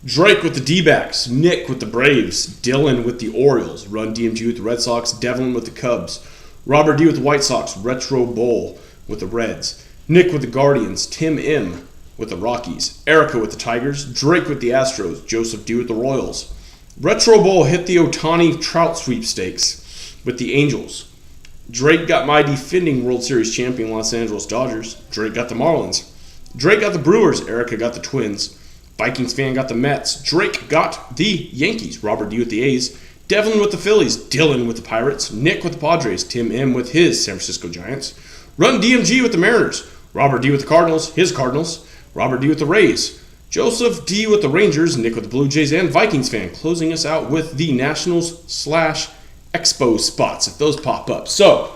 Drake with the D-backs, Nick with the Braves, Dylan with the Orioles, Run DMG with the Red Sox, Devlin with the Cubs, Robert D with the White Sox, Retro Bowl with the Reds, Nick with the Guardians, Tim M with the Rockies. Erica with the Tigers. Drake with the Astros. Joseph D with the Royals. Retro Bowl hit the Ohtani Trout sweepstakes with the Angels. Drake got my defending World Series champion Los Angeles Dodgers. Drake got the Marlins. Drake got the Brewers. Erica got the Twins. Vikings fan got the Mets. Drake got the Yankees. Robert D with the A's. Devlin with the Phillies. Dylan with the Pirates. Nick with the Padres. Tim M with his San Francisco Giants. Run DMG with the Mariners. Robert D with the Cardinals. His Cardinals. Robert D with the Rays. Joseph D with the Rangers. Nick with the Blue Jays. And Vikings fan closing us out with the Nationals/Expo spots if those pop up. So,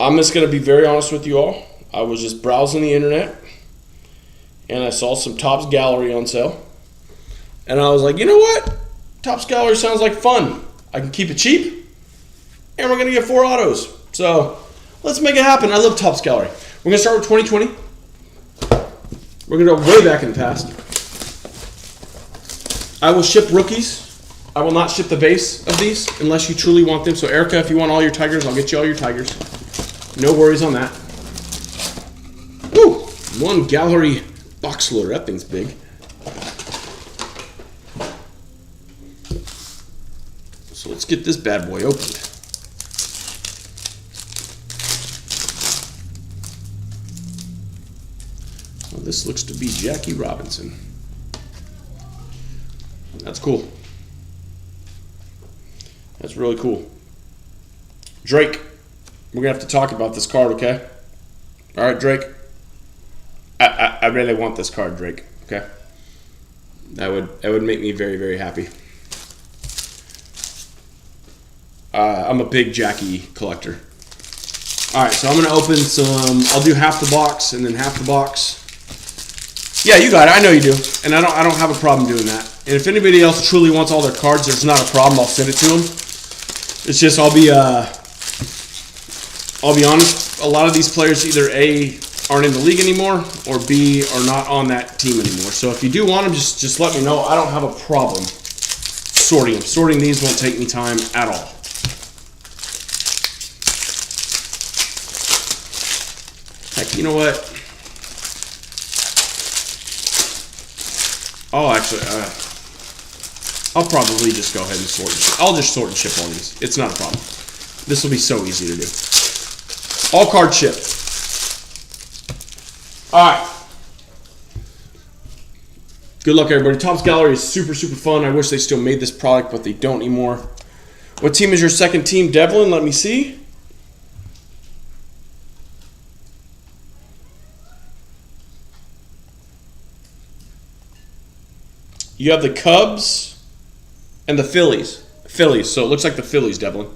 I'm just going to be very honest with you all. I was just browsing the internet and I saw some Topps Gallery on sale. And I was like, you know what? Topps Gallery sounds like fun. I can keep it cheap and we're going to get 4 autos. So, let's make it happen. I love Topps Gallery. We're going to start with 2020. We're going to go way back in the past. I will ship rookies. I will not ship the base of these unless you truly want them. So, Erica, if you want all your Tigers, I'll get you all your Tigers. No worries on that. Woo! 1 gallery box loader. That thing's big. So, let's get this bad boy opened. Well, this looks to be Jackie Robinson. That's cool. That's really cool. Drake, we're going to have to talk about this card, okay? All right, Drake. I really want this card, Drake, okay? That would make me very, very happy. I'm a big Jackie collector. All right, so I'm going to open some. I'll do half the box and then half the box. Yeah, you got it. I know you do, and I don't have a problem doing that. And if anybody else truly wants all their cards, there's not a problem. I'll send it to them. It's just I'll be honest. A lot of these players either A, aren't in the league anymore, or B, are not on that team anymore. So if you do want them, just let me know. I don't have a problem sorting them. Sorting these won't take me time at all. Heck, you know what? Oh, actually, I'll probably just go ahead and sort and ship. I'll just sort and ship all these. It's not a problem. This will be so easy to do. All card ship. All right. Good luck, everybody. Topps Gallery is super, super fun. I wish they still made this product, but they don't anymore. What team is your second team, Devlin? Let me see. You have the Cubs and the Phillies. So it looks like the Phillies, Devlin.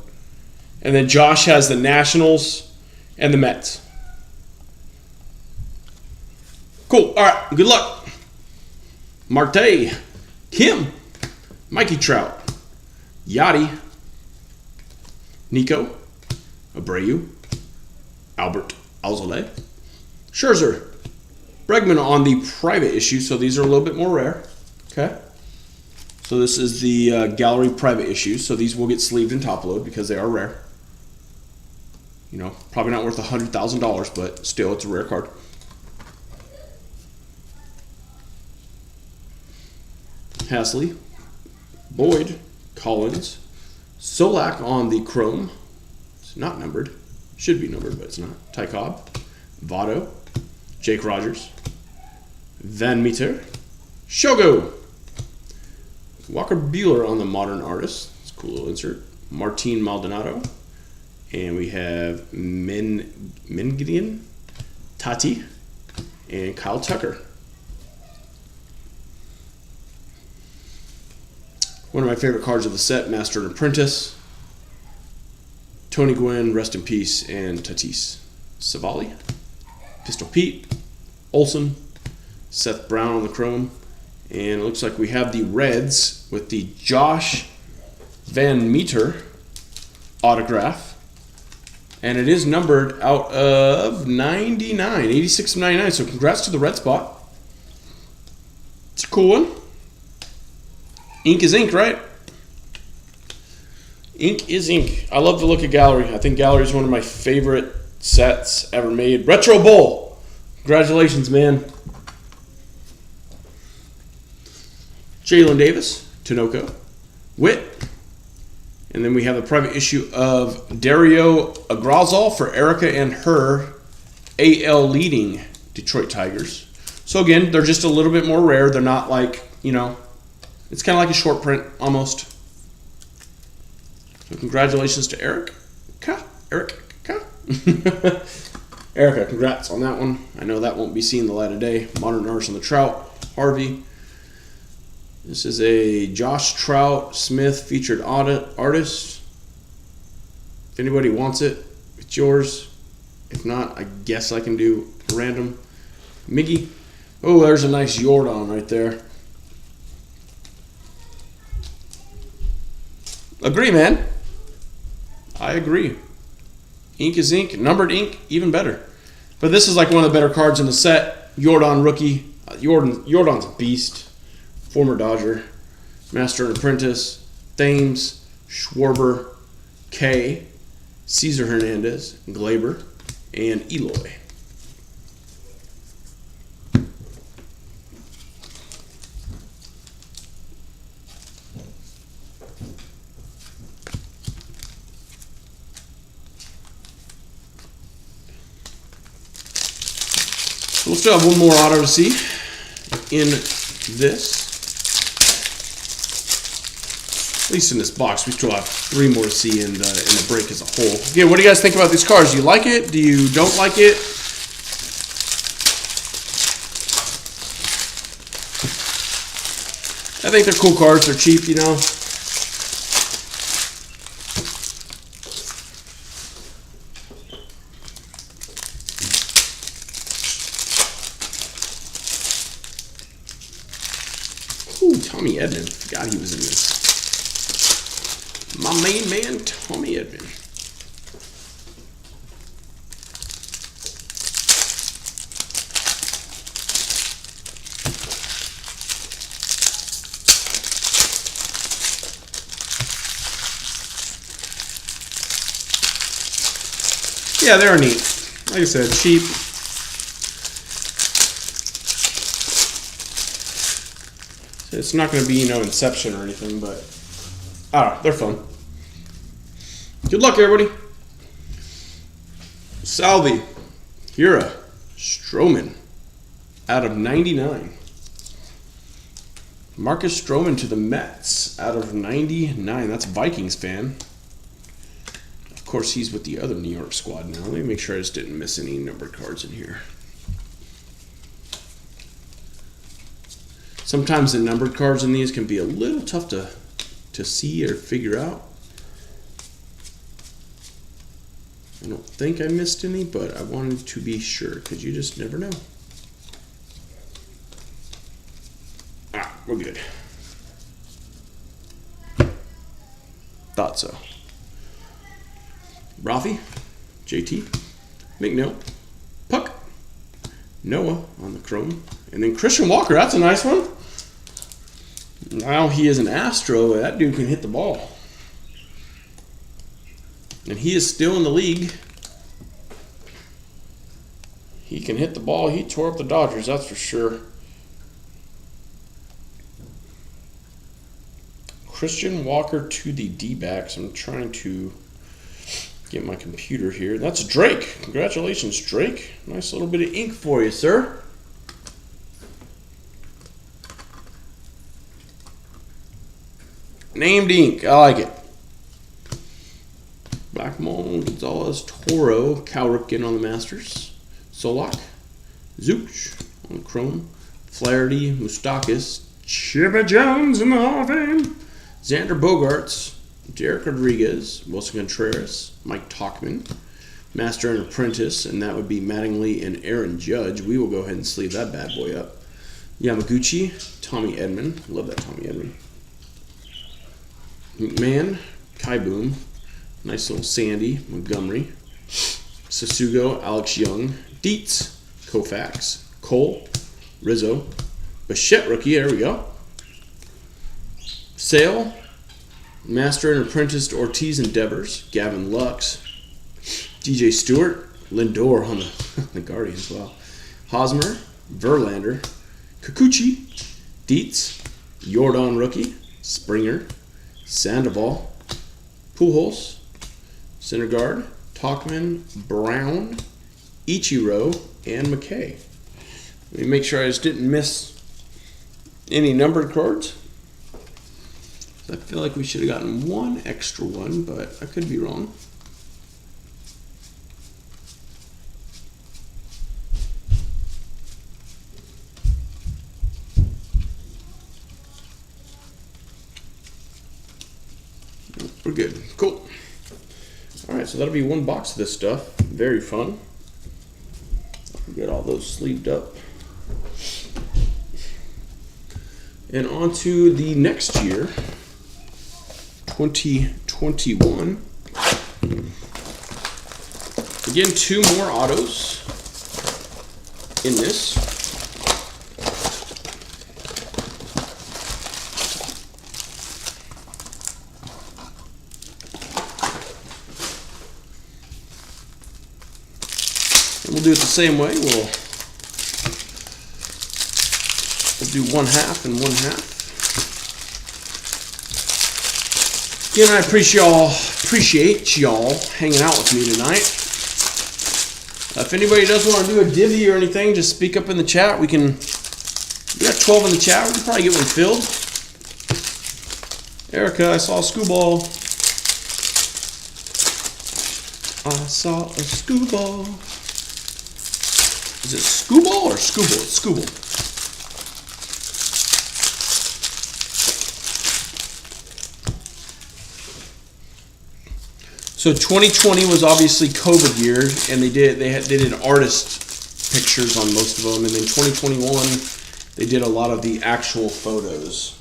And then Josh has the Nationals and the Mets. Cool. All right. Good luck. Marte, Kim, Mikey Trout, Yachty, Nico, Abreu, Albert Alzolay, Scherzer, Bregman on the private issue, so these are a little bit more rare. Okay. So this is the gallery private issue, so these will get sleeved and top load because they are rare. You know, probably not worth $100,000, but still, it's a rare card. Hasley, Boyd, Collins, Solak on the chrome. It's not numbered. Should be numbered, but it's not. Ty Cobb, Votto, Jake Rogers, Van Meter, Shogo, Walker Buehler on the modern artist. It's a cool little insert. Martin Maldonado. And we have Mingidian, Tati, and Kyle Tucker. One of my favorite cards of the set, Master and Apprentice. Tony Gwynn, rest in peace, and Tatis. Savali, Pistol Pete, Olsen, Seth Brown on the chrome. And it looks like we have the Reds with the Josh Van Meter autograph. And it is numbered out of 99, 86 of 99. So congrats to the red spot. It's a cool one. Ink is ink, right? Ink is ink. I love the look of Gallery. I think Gallery is one of my favorite sets ever made. Retro Bowl. Congratulations, man. Jalen Davis, Tinoco, Witt. And then we have the private issue of Dario Agrazal for Erica and her AL leading Detroit Tigers. So again, they're just a little bit more rare. They're not like, you know, it's kind of like a short print almost. So congratulations to Erica. Erica, congrats on that one. I know that won't be seeing the light of day. Modern Arts on the Trout, Harvey. This is a Josh Trout Smith featured artist. If anybody wants it, it's yours. If not, I guess I can do a random Miggy. Oh, there's a nice Jordan right there. Agree, man. I agree. Ink is ink. Numbered ink, even better. But this is like one of the better cards in the set. Jordan rookie. Jordan's a beast. Former Dodger. Master and Apprentice. Thames. Schwarber. K. Cesar Hernandez. Glaber. And Eloy. We'll still have one more auto to see in this. At least in this box, we still have 3 more to see in the break as a whole. Okay, what do you guys think about these cards? Do you like it? Do you don't like it? I think they're cool cards. They're cheap, you know. Ooh, Tommy Edman. Forgot he was in this. My main man, Tommy Edman. Yeah, they're neat. Like I said, cheap. It's not going to be, you know, Inception or anything, but I don't know, they're fun. Good luck, everybody. Salvi, Hira, Stroman, out of 99. Marcus Stroman to the Mets, out of 99. That's a Vikings fan. Of course, he's with the other New York squad now. Let me make sure I just didn't miss any numbered cards in here. Sometimes the numbered cards in these can be a little tough to see or figure out. I don't think I missed any, but I wanted to be sure because you just never know. Ah, we're good. Thought so. Rafi, JT, McNeil, Puck, Noah on the chrome, and then Christian Walker. That's a nice one. Now he is an Astro. That dude can hit the ball. And he is still in the league. He can hit the ball. He tore up the Dodgers, that's for sure. Christian Walker to the D-backs. I'm trying to get my computer here. That's Drake. Congratulations, Drake. Nice little bit of ink for you, sir. Named ink. I like it. Blackmon, Gonzalez, Toro, Cowripkin on the Masters, Solak, Zooch on the Chrome, Flaherty, Moustakis, Chipper Jones in the Hall of Fame, Xander Bogaerts, Derek Rodriguez, Wilson Contreras, Mike Tauchman, Master and Apprentice, and that would be Mattingly and Aaron Judge. We will go ahead and sleeve that bad boy up. Yamaguchi, Tommy Edman. Love that Tommy Edman. McMahon, Kai Boom. Nice little Sandy, Montgomery, Sasugo, Alex Young, Dietz, Koufax, Cole, Rizzo, Bichette rookie, there we go. Sale, Master and Apprentice Ortiz and Devers, Gavin Lux, DJ Stewart, Lindor on the Guardians, wow. Hosmer, Verlander, Kikuchi, Dietz, Jordan rookie, Springer, Sandoval, Pujols, Syndergaard, Tauchman, Brown, Ichiro, and McKay. Let me make sure I just didn't miss any numbered cards. I feel like we should have gotten one extra one, but I could be wrong. We're good. Cool. All right, so that'll be one box of this stuff. Very fun. Get all those sleeved up. And on to the next year, 2021. Again, 2 more autos in this. And we'll do it the same way. We'll do 1/2 and 1/2. Again, I appreciate y'all hanging out with me tonight. If anybody does want to do a divvy or anything, just speak up in the chat. We got 12 in the chat. We can probably get one filled. Erica, I saw a skewball. I saw a skewball. Is it skewball or skewball? It's skewball. So 2020 was obviously COVID year, and they did artist pictures on most of them, and then 2021 they did a lot of the actual photos,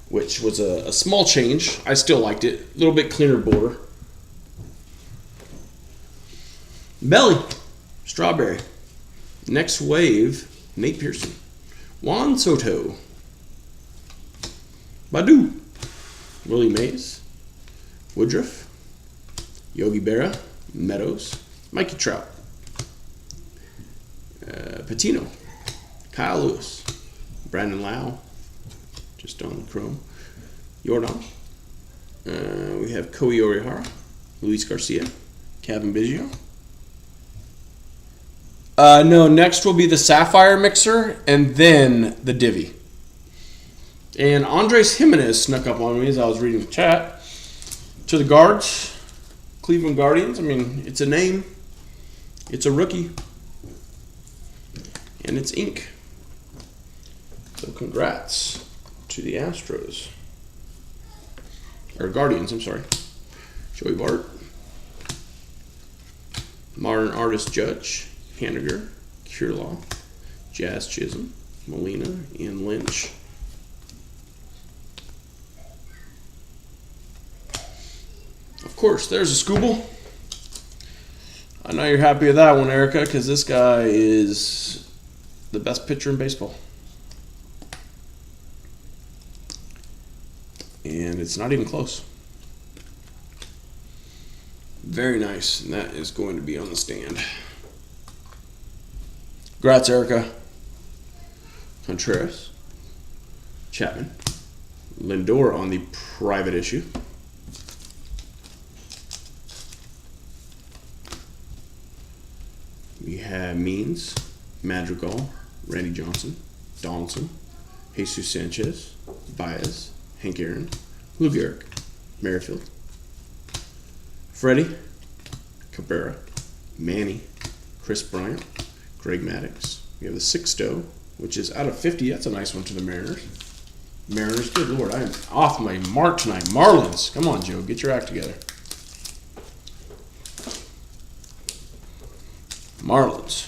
which was a small change. I still liked it. A little bit cleaner border. Belly, strawberry. Next wave, Nate Pearson. Juan Soto. Badu. Willie Mays. Woodruff. Yogi Berra, Meadows, Mikey Trout, Patino, Kyle Lewis, Brandon Lau, just on the chrome, Jordan. We have Koei Orihara, Luis Garcia, Kevin Biggio. No, next will be the Sapphire Mixer and then the Divvy. And Andres Jimenez snuck up on me as I was reading the chat. To the guards. Cleveland Guardians, I mean, it's a name, it's a rookie, and it's ink. So congrats to the Astros. Or Guardians, I'm sorry. Joey Bart, Modern Artist Judge, Haniger, Curelaw, Jazz Chisholm, Molina, and Lynch. Of course, there's a Scooble. I know you're happy with that one, Erica, because this guy is the best pitcher in baseball. And it's not even close. Very nice, and that is going to be on the stand. Congrats, Erica. Contreras, Chapman, Lindor on the private issue. We have Means, Madrigal, Randy Johnson, Donaldson, Jesus Sanchez, Baez, Hank Aaron, Lou Gehrig, Merrifield, Freddie, Cabrera, Manny, Chris Bryant, Greg Maddux. We have the Sixto, which is out of 50. That's a nice one to the Mariners. Mariners, good Lord, I am off my mark tonight. Marlins, come on, Joe, get your act together. Marlins.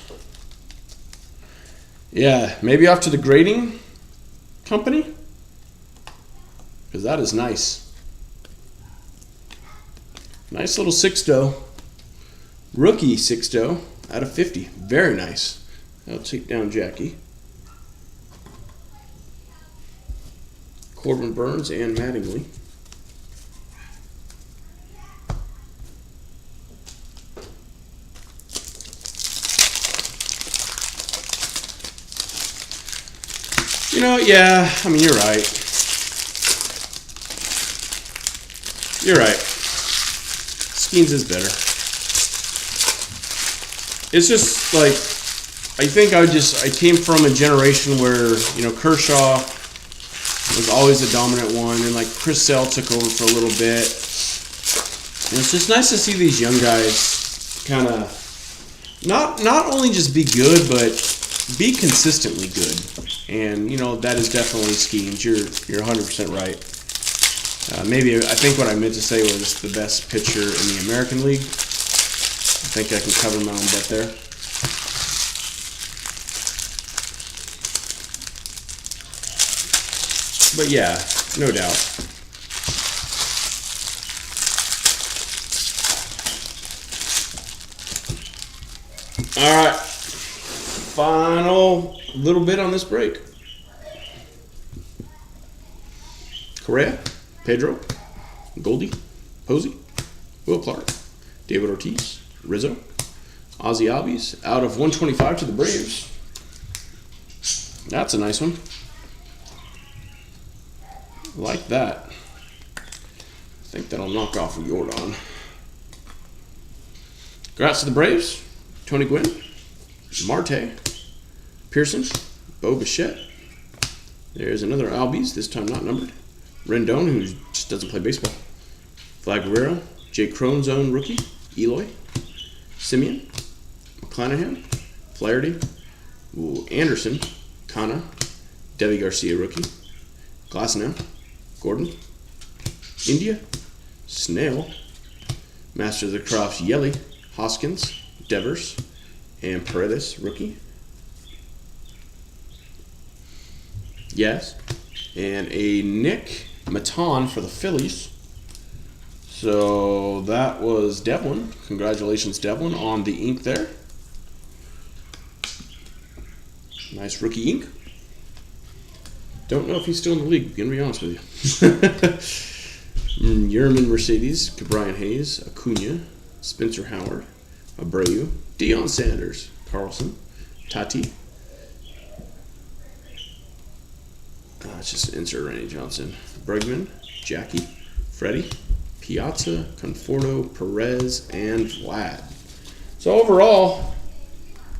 Yeah, maybe off to the grading company, because that is nice. Nice little Sixto. Rookie Sixto out of 50. Very nice. I'll take down Jackie. Corbin Burns and Mattingly. You know, yeah, I mean, you're right. You're right. Skeens is better. It's just like, I think I came from a generation where, you know, Kershaw was always the dominant one, and like Chris Sale took over for a little bit. And it's just nice to see these young guys kind of not only just be good, but be consistently good. And you know, that is definitely Skeens. You're 100% right. Maybe I think what I meant to say was the best pitcher in the American League. I think I can cover my own bet there. But yeah, no doubt. All right, final little bit on this break. Correa, Pedro, Goldie, Posey, Will Clark, David Ortiz, Rizzo, Ozzie Albies out of 125 to the Braves. That's a nice one. Like that. I think that'll knock off Jordan. Congrats to the Braves. Tony Gwynn, Marte, Pearson, Bo Bichette. There's another Albies, this time not numbered. Rendon, who just doesn't play baseball. Vlad Guerrero, Jake Cron's own rookie. Eloy, Simeon, McClanahan, Flaherty, Anderson, Kana, Devi Garcia rookie. Glasnow, Gordon, India, Snail, Master of the Crops Yelly, Hoskins, Devers, and Paredes rookie. Yes. And a Nick Maton for the Phillies. So that was Devlin. Congratulations, Devlin, on the ink there. Nice rookie ink. Don't know if he's still in the league, gonna be honest with you. Yerman Mercedes, Brian Hayes, Acuna, Spencer Howard, Abreu, Deion Sanders, Carlson, Tati. It's just insert Randy Johnson. Bregman, Jackie, Freddie, Piazza, Conforto, Perez, and Vlad. So overall,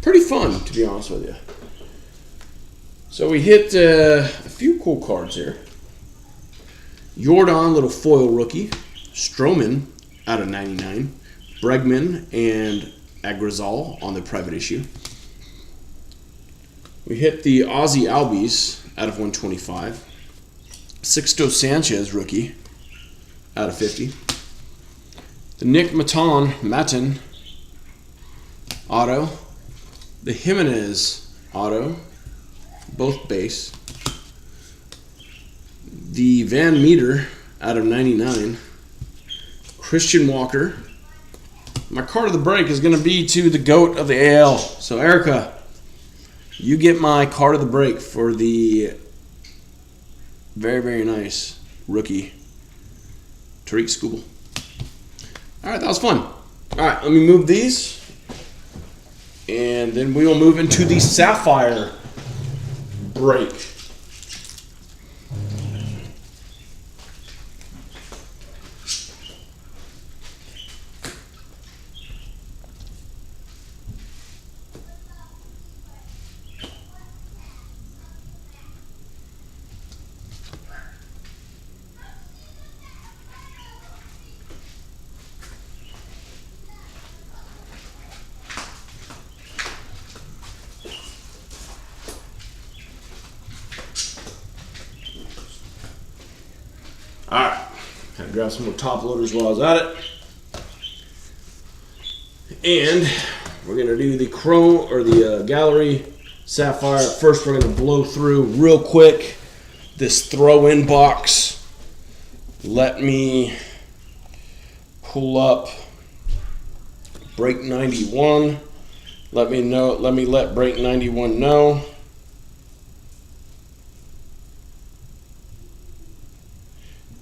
pretty fun, to be honest with you. So we hit a few cool cards here. Jordan, little foil rookie. Stroman out of 99. Bregman and Agrizal on the private issue. We hit the Ozzie Albies out of 125. Sixto Sanchez rookie out of 50. The Nick Maton auto. The Jimenez auto, both base. The Van Meter out of 99. Christian Walker. My card of the break is going to be to the GOAT of the AL. So, Erica, you get my card of the break for the very, very nice rookie, Tariq Skubal. All right, that was fun. All right, let me move these. And then we will move into the Sapphire break. Alright, gotta grab some more top loaders while I was at it. And we're gonna do the chrome or the gallery sapphire. First, we're gonna blow through real quick this throw-in box. Let me pull up Break 91. Let me let Break 91 know.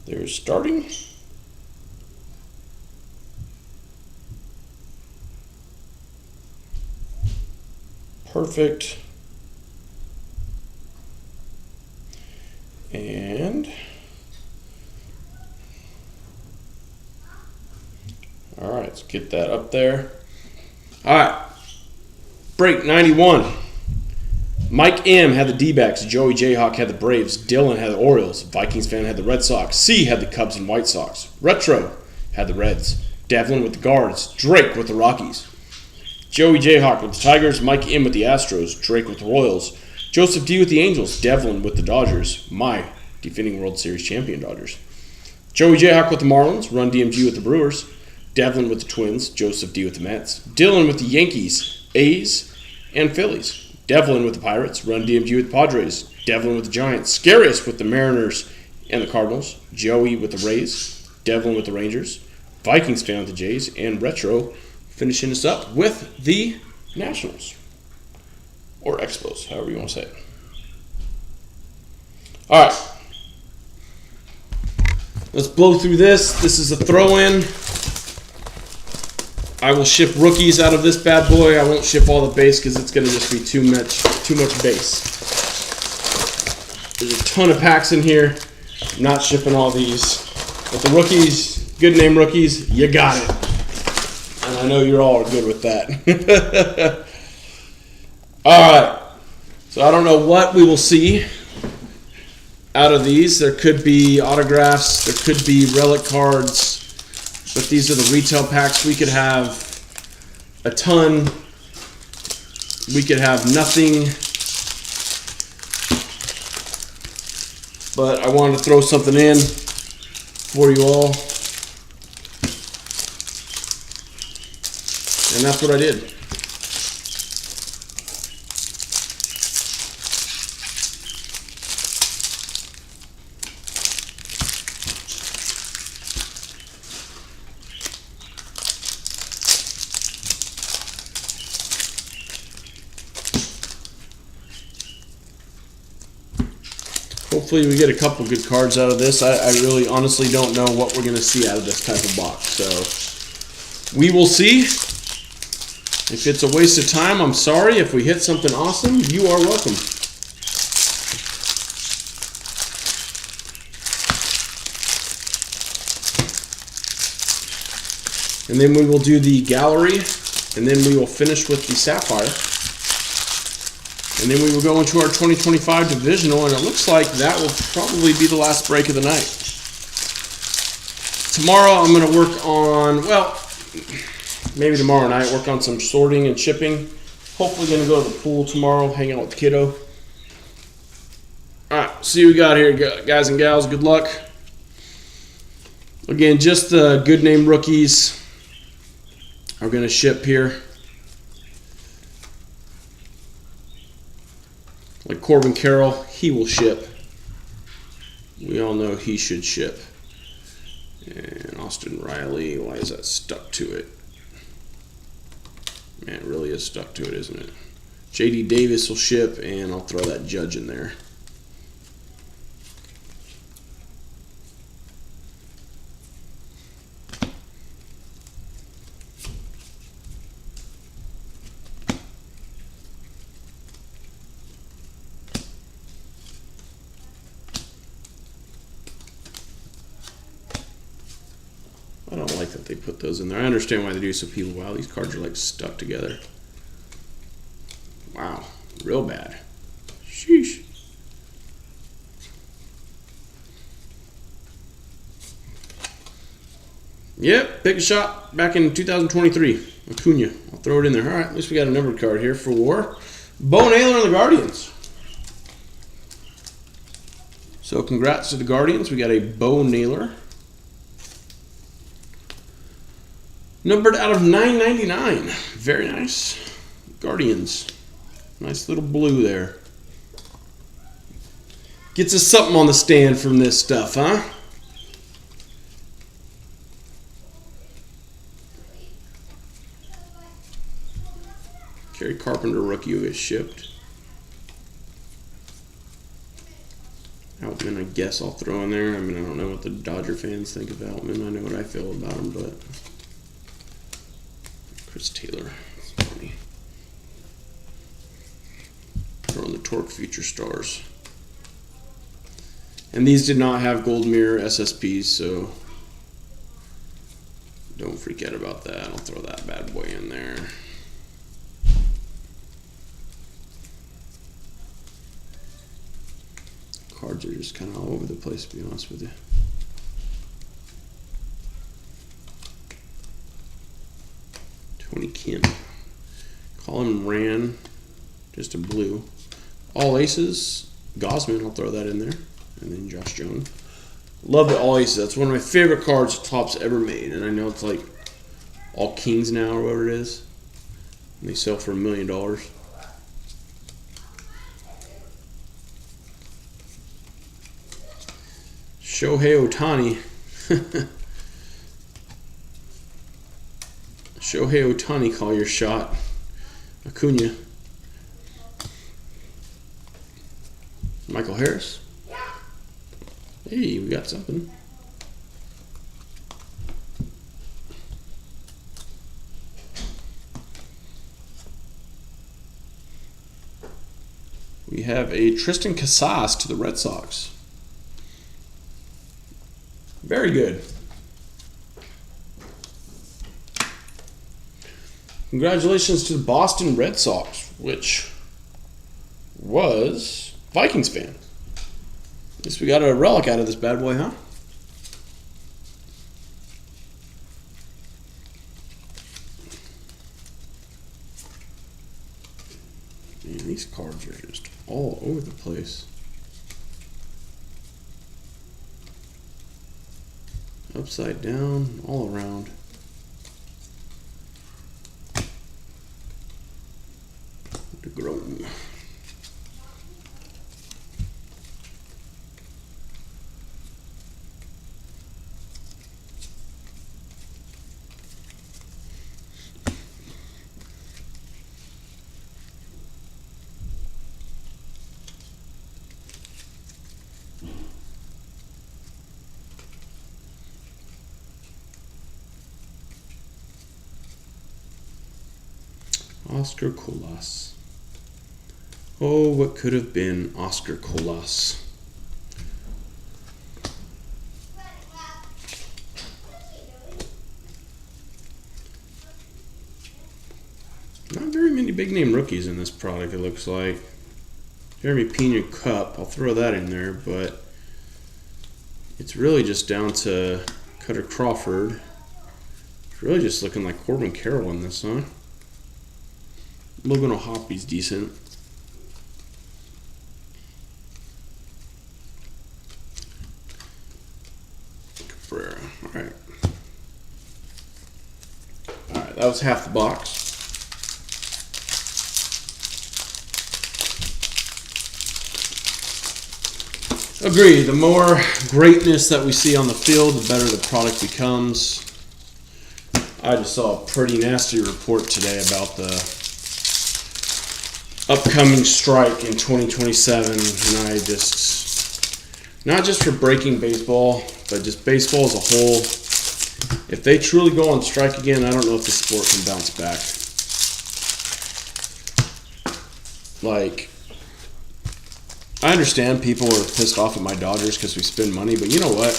They're starting. Perfect. And let's get that up there. All right. Break 91. Mike M had the D-backs. Joey Jayhawk had the Braves. Dylan had the Orioles. Vikings fan had the Red Sox. C had the Cubs and White Sox. Retro had the Reds. Devlin with the Guards. Drake with the Rockies. Joey Jayhawk with the Tigers. Mike M with the Astros. Drake with the Royals. Joseph D with the Angels. Devlin with the Dodgers. My defending World Series champion Dodgers. Joey Jayhawk with the Marlins. Run DMG with the Brewers. Devlin with the Twins. Joseph D with the Mets. Dylan with the Yankees, A's, and Phillies. Devlin with the Pirates. Run DMG with the Padres. Devlin with the Giants. Scariest with the Mariners and the Cardinals. Joey with the Rays. Devlin with the Rangers. Vikings fan with the Jays. And Retro finishing us up with the Nationals. Or Expos, however you want to say it. All right. Let's blow through this. This is a throw-in. I will ship rookies out of this bad boy. I won't ship all the base because it's going to just be too much base. There's a ton of packs in here. I'm not shipping all these. But the rookies, good name rookies, you got it. And I know you're all good with that. All right. So I don't know what we will see out of these. There could be autographs. There could be relic cards. But these are the retail packs. We could have a ton. We could have nothing. But I wanted to throw something in for you all. And that's what I did. Hopefully we get a couple good cards out of this. I really honestly don't know what we're going to see out of this type of box. So we will see. If it's a waste of time, I'm sorry. If we hit something awesome, you are welcome. And then we will do the gallery, and then we will finish with the sapphire. And then we will go into our 2025 divisional, and it looks like that will probably be the last break of the night. Tomorrow I'm going to work on, well, maybe tomorrow night, work on some sorting and shipping. Hopefully going to go to the pool tomorrow, hang out with the kiddo. All right, see what we got here, guys and gals. Good luck. Again, just the good name rookies are going to ship here. Like Corbin Carroll, he will ship. We all know he should ship. And Austin Riley, why is that stuck to it? Man, it really is stuck to it, isn't it? J.D. Davis will ship, and I'll throw that Judge in there. I don't like that they put those in there. I understand why they do, so people, wow, these cards are like stuck together. Wow, real bad. Sheesh. Yep, pick a shot back in 2023. Acuna. I'll throw it in there. All right, at least we got a numbered card here for Bo Naylor and the Guardians. So congrats to the Guardians. We got a Bo Naylor. Numbered out of 999. Very nice. Guardians. Nice little blue there. Gets us something on the stand from this stuff, huh? Kerry Carpenter rookie will get shipped. Outman, I guess I'll throw in there. I mean, I don't know what the Dodger fans think of Outman. I know what I feel about him, but Chris Taylor. That's funny. Throwing the Torque Future Stars. And these did not have gold mirror SSPs, so Don't freak out about that. I'll throw that bad boy in there. Cards are just kind of all over the place, to be honest with you. Tony Kim. Colin Ran, just a blue. All aces. Gosman, I'll throw that in there. And then Josh Jones. Love the all aces. That's one of my favorite cards Topps ever made. And I know it's like all kings now or whatever it is. And they sell for $1 million. Shohei Ohtani. Shohei Ohtani, call your shot. Acuna. Michael Harris. Hey, we got something. We have a Tristan Casas to the Red Sox. Very good. Congratulations to the Boston Red Sox, which was Vikings fan. At least we got a relic out of this bad boy, huh? Man, these cards are just all over the place. Upside down, all around. To grow. Oscar Colas. Oh, what could have been Oscar Colas? Not very many big name rookies in this product, it looks like. Jeremy Pena Cup, I'll throw that in there, but it's really just down to Cutter Crawford. It's really just looking like Corbin Carroll in this, huh? Logan O'Hoppy's decent. Cabrera. Alright. Alright, that was half the box. Agree, the more greatness that we see on the field, the better the product becomes. I just saw a pretty nasty report today about the upcoming strike in 2027, and I just, not just for breaking baseball, but just baseball as a whole, if they truly go on strike again, I don't know if the sport can bounce back. Like, I understand people are pissed off at my Dodgers because we spend money, but you know what?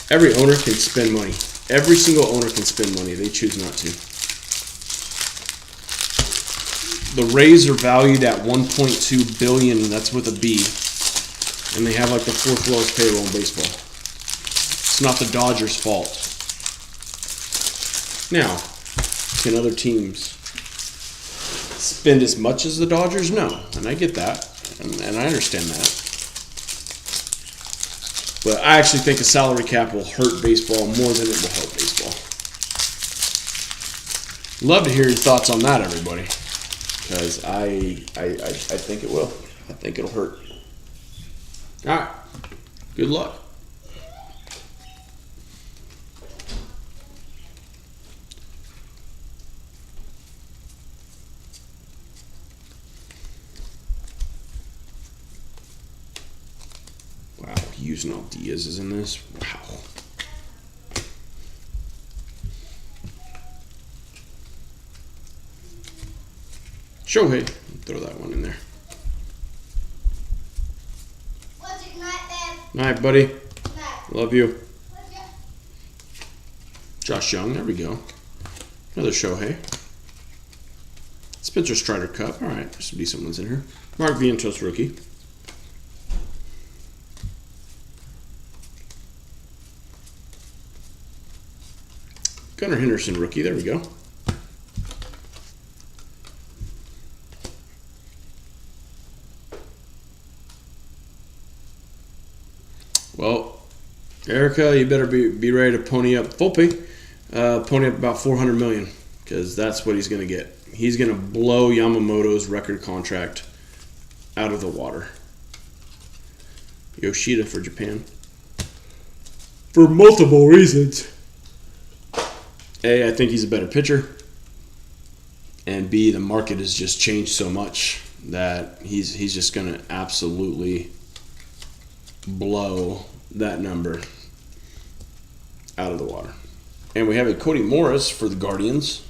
Every owner can spend money. Every single owner can spend money. They choose not to. The Rays are valued at $1.2 billion. That's with a B. And they have like the 4th lowest payroll in baseball. It's not the Dodgers' fault. Now, can other teams spend as much as the Dodgers? No. And I get that. And I understand that. But I actually think a salary cap will hurt baseball more than it will help baseball. Love to hear your thoughts on that, everybody. Because I think it will. I think it'll hurt. All right. Good luck. Wow, using all Diaz is in this. Wow. Shohei, throw that one in there. Night, buddy. Love you. Josh Young, there we go. Another Shohei. Spencer Strider Cup. All right, there's some decent ones in here. Mark Vientos rookie. Gunnar Henderson rookie. There we go. Well, Erica, you better be ready to pony up Volpe. Pony up about $400 million because that's what he's going to get. He's going to blow Yamamoto's record contract out of the water. Yoshida for Japan. For multiple reasons. A, I think he's a better pitcher. And B, the market has just changed so much that he's just going to absolutely blow that number out of the water. And we have a Cody Morris for the Guardians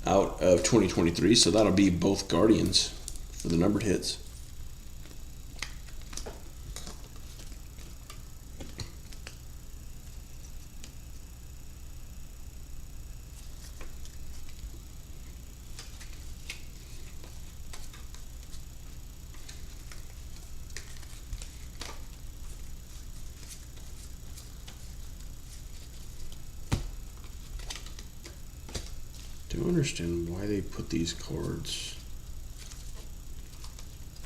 out of 2023, so that'll be both Guardians for the numbered hits. Don't understand why they put these cards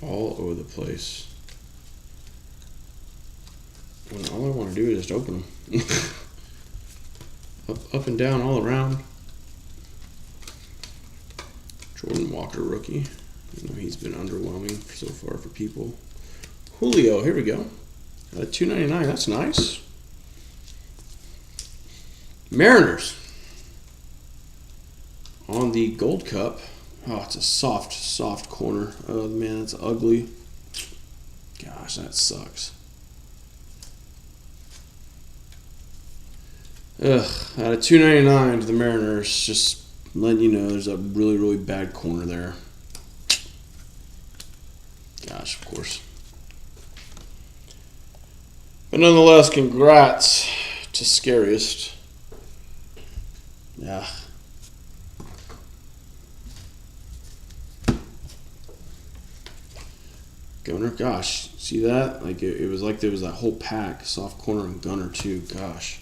all over the place when all I want to do is just open them. up and down all around. Jordan Walker rookie. I know he's been underwhelming so far for people. Julio, here we go. $2.99, that's nice. Mariners. On the Gold Cup, oh, it's a soft corner. Oh, man, it's ugly. Gosh, that sucks. Ugh, out of $2.99 to the Mariners, just letting you know there's a really, really bad corner there. Gosh, of course. But nonetheless, congrats to Scariest. Yeah. Gunner, gosh, see that? Like it was like there was that whole pack, soft corner and Gunner too. Gosh,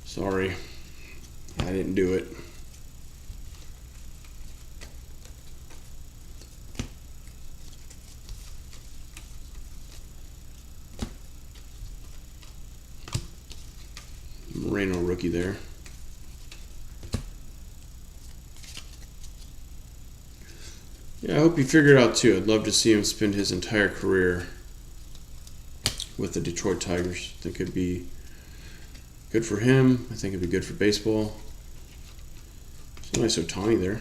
sorry, I didn't do it. Moreno rookie there. Yeah, I hope he figured it out too. I'd love to see him spend his entire career with the Detroit Tigers. I think it'd be good for him. I think it'd be good for baseball. It's a nice Ohtani there.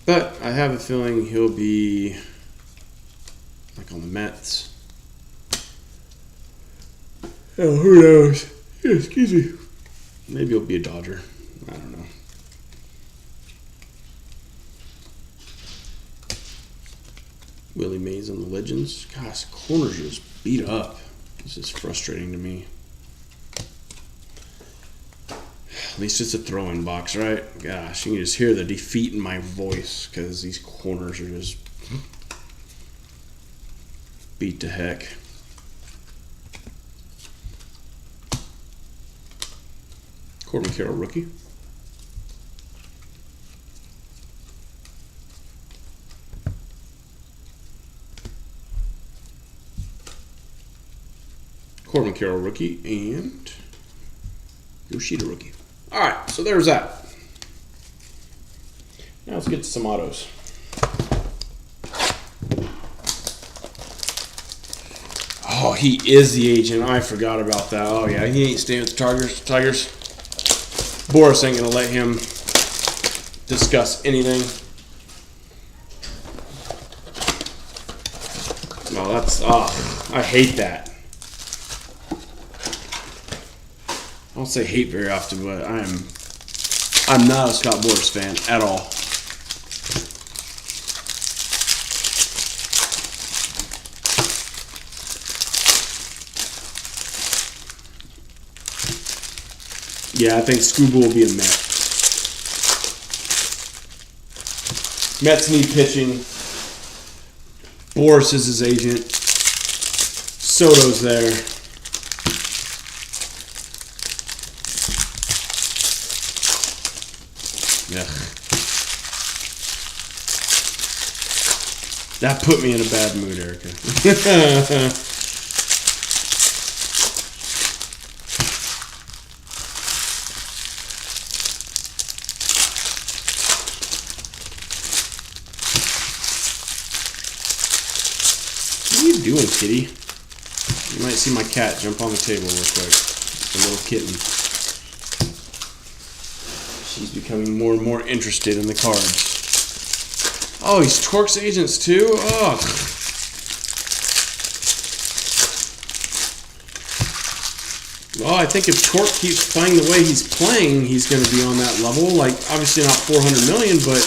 But I have a feeling he'll be like on the Mets. Oh, who knows? Yeah, excuse me. Maybe he'll be a Dodger. I don't know. Willie Mays on the Legends. Gosh, corners are just beat up. This is frustrating to me. At least it's a throw-in box, right? Gosh, you can just hear the defeat in my voice because these corners are just beat to heck. Corbin Carroll rookie. Corbin Carroll rookie, and Yoshida rookie. All right, so there's that. Now let's get to some autos. Oh, he is the agent. I forgot about that. Oh, yeah, he ain't staying with the Tigers. Boris ain't going to let him discuss anything. No, that's... I hate that. I don't say hate very often, but I'm not a Scott Boras fan at all. Yeah, I think Scuba will be a Met. Mets need pitching. Boris is his agent. Soto's there. Ugh. That put me in a bad mood, Erica. What are you doing, kitty? You might see my cat jump on the table real quick. It's a little kitten. She's becoming more and more interested in the cards. Oh, he's Torque's agents too? Ugh. Well, I think if Torque keeps playing the way he's playing, he's going to be on that level. Like, obviously not 400 million, but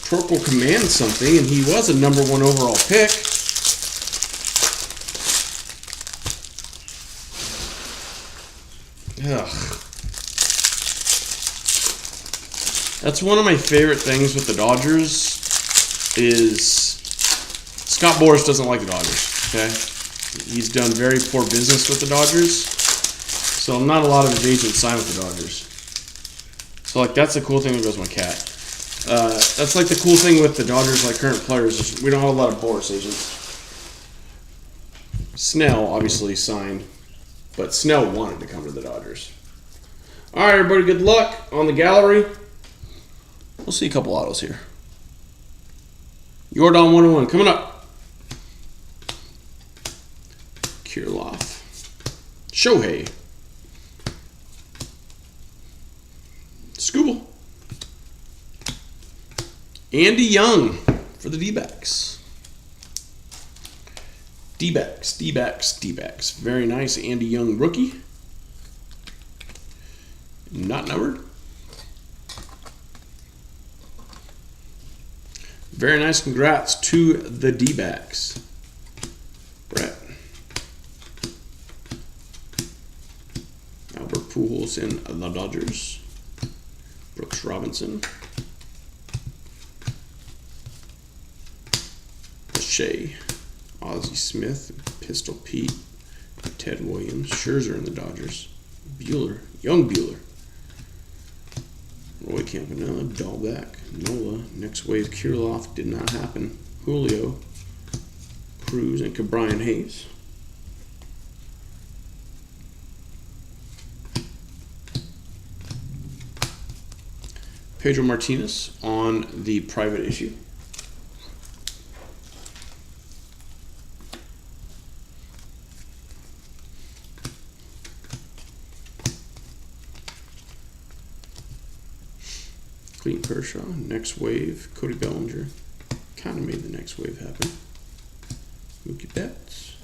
Torque will command something, and he was a number 1 overall pick. Ugh. That's one of my favorite things with the Dodgers is Scott Boras doesn't like the Dodgers, okay? He's done very poor business with the Dodgers, so not a lot of his agents sign with the Dodgers. So, like, that's the cool thing that goes with my cat. That's like the cool thing with the Dodgers, like current players, is we don't have a lot of Boras agents. Snell obviously signed, but Snell wanted to come to the Dodgers. All right, everybody, good luck on the gallery. We'll see a couple autos here. Jordan 101 coming up. Kirilloff. Shohei. Scooble. Andy Young for the D-backs. D-backs, D-backs, D-backs. Very nice Andy Young rookie. Not numbered. Very nice. Congrats to the D-backs. Brett. Albert Pujols in the Dodgers. Brooks Robinson. Shea. Ozzie Smith. Pistol Pete. Ted Williams. Scherzer in the Dodgers. Bueller. Young Bueller. Roy Campanella, Dahlbeck, Nola, next wave Kirilloff did not happen. Julio, Cruz, and Brian Hayes. Pedro Martinez on the private issue. Clayton Kershaw, next wave, Cody Bellinger. Kind of made the next wave happen. Mookie Betts.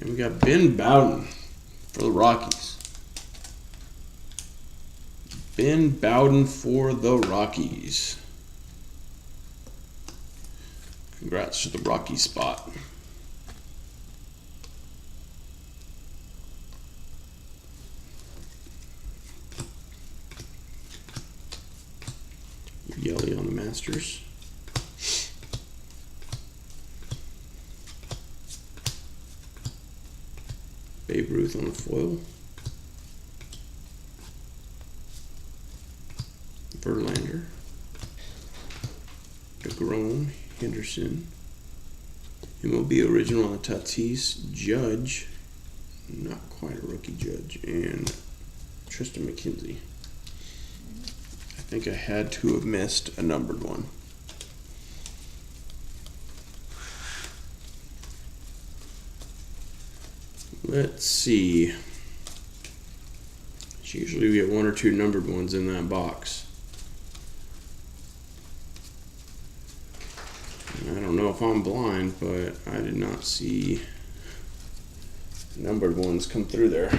And we got Ben Bowden for the Rockies. Ben Bowden for the Rockies. Congrats to the Rocky spot. Yelly on the Masters. Babe Ruth on the foil. Verlander. DeGrom. Henderson. MLB original on the Tatis. Judge. Not quite a rookie Judge. And Tristan McKenzie. I think I had to have missed a numbered one. Let's see. Usually we get 1 or 2 numbered ones in that box. I don't know if I'm blind, but I did not see numbered ones come through there.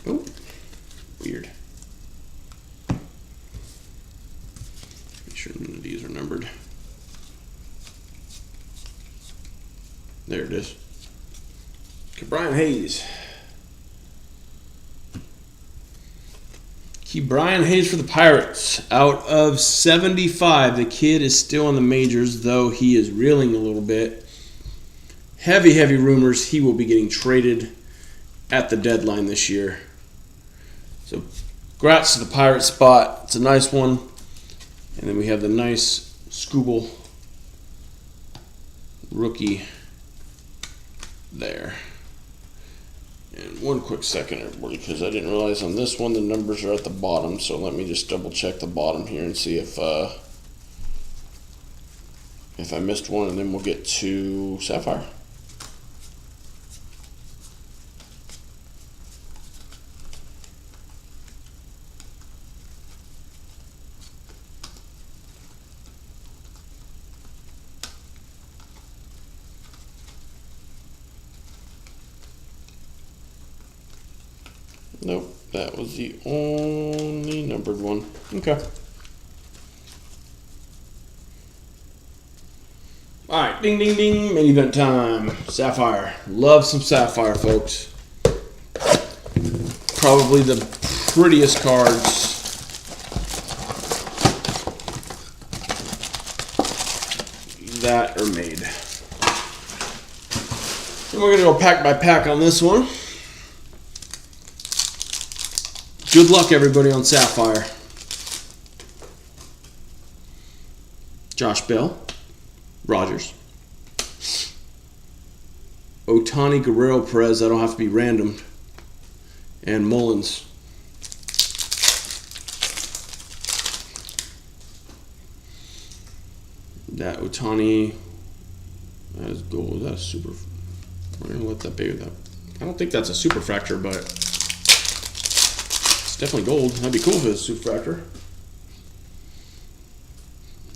Oh, weird. Make sure none of these are numbered. There it is. Okay, Brian Hayes. Brian Hayes for the Pirates. Out of 75, the kid is still in the majors, though he is reeling a little bit. Heavy rumors he will be getting traded at the deadline this year. So, congrats to the Pirates spot. It's a nice one. And then we have the nice Scooble rookie there. And one quick second, everybody, because I didn't realize on this one the numbers are at the bottom. So let me just double check the bottom here and see if I missed one, and then we'll get to Sapphire. Nope, that was the only numbered one. Okay. Alright, ding ding ding, main event time. Sapphire. Love some Sapphire, folks. Probably the prettiest cards that are made. And we're going to go pack by pack on this one. Good luck, everybody, on Sapphire. Josh Bell, Rogers, Ohtani, Guerrero, Perez. That'll have to be random, and Mullins. That Ohtani, that is gold. That's super. We're gonna let that be that. I don't think that's a super fracture, but it's definitely gold. That'd be cool if it was a super fracture.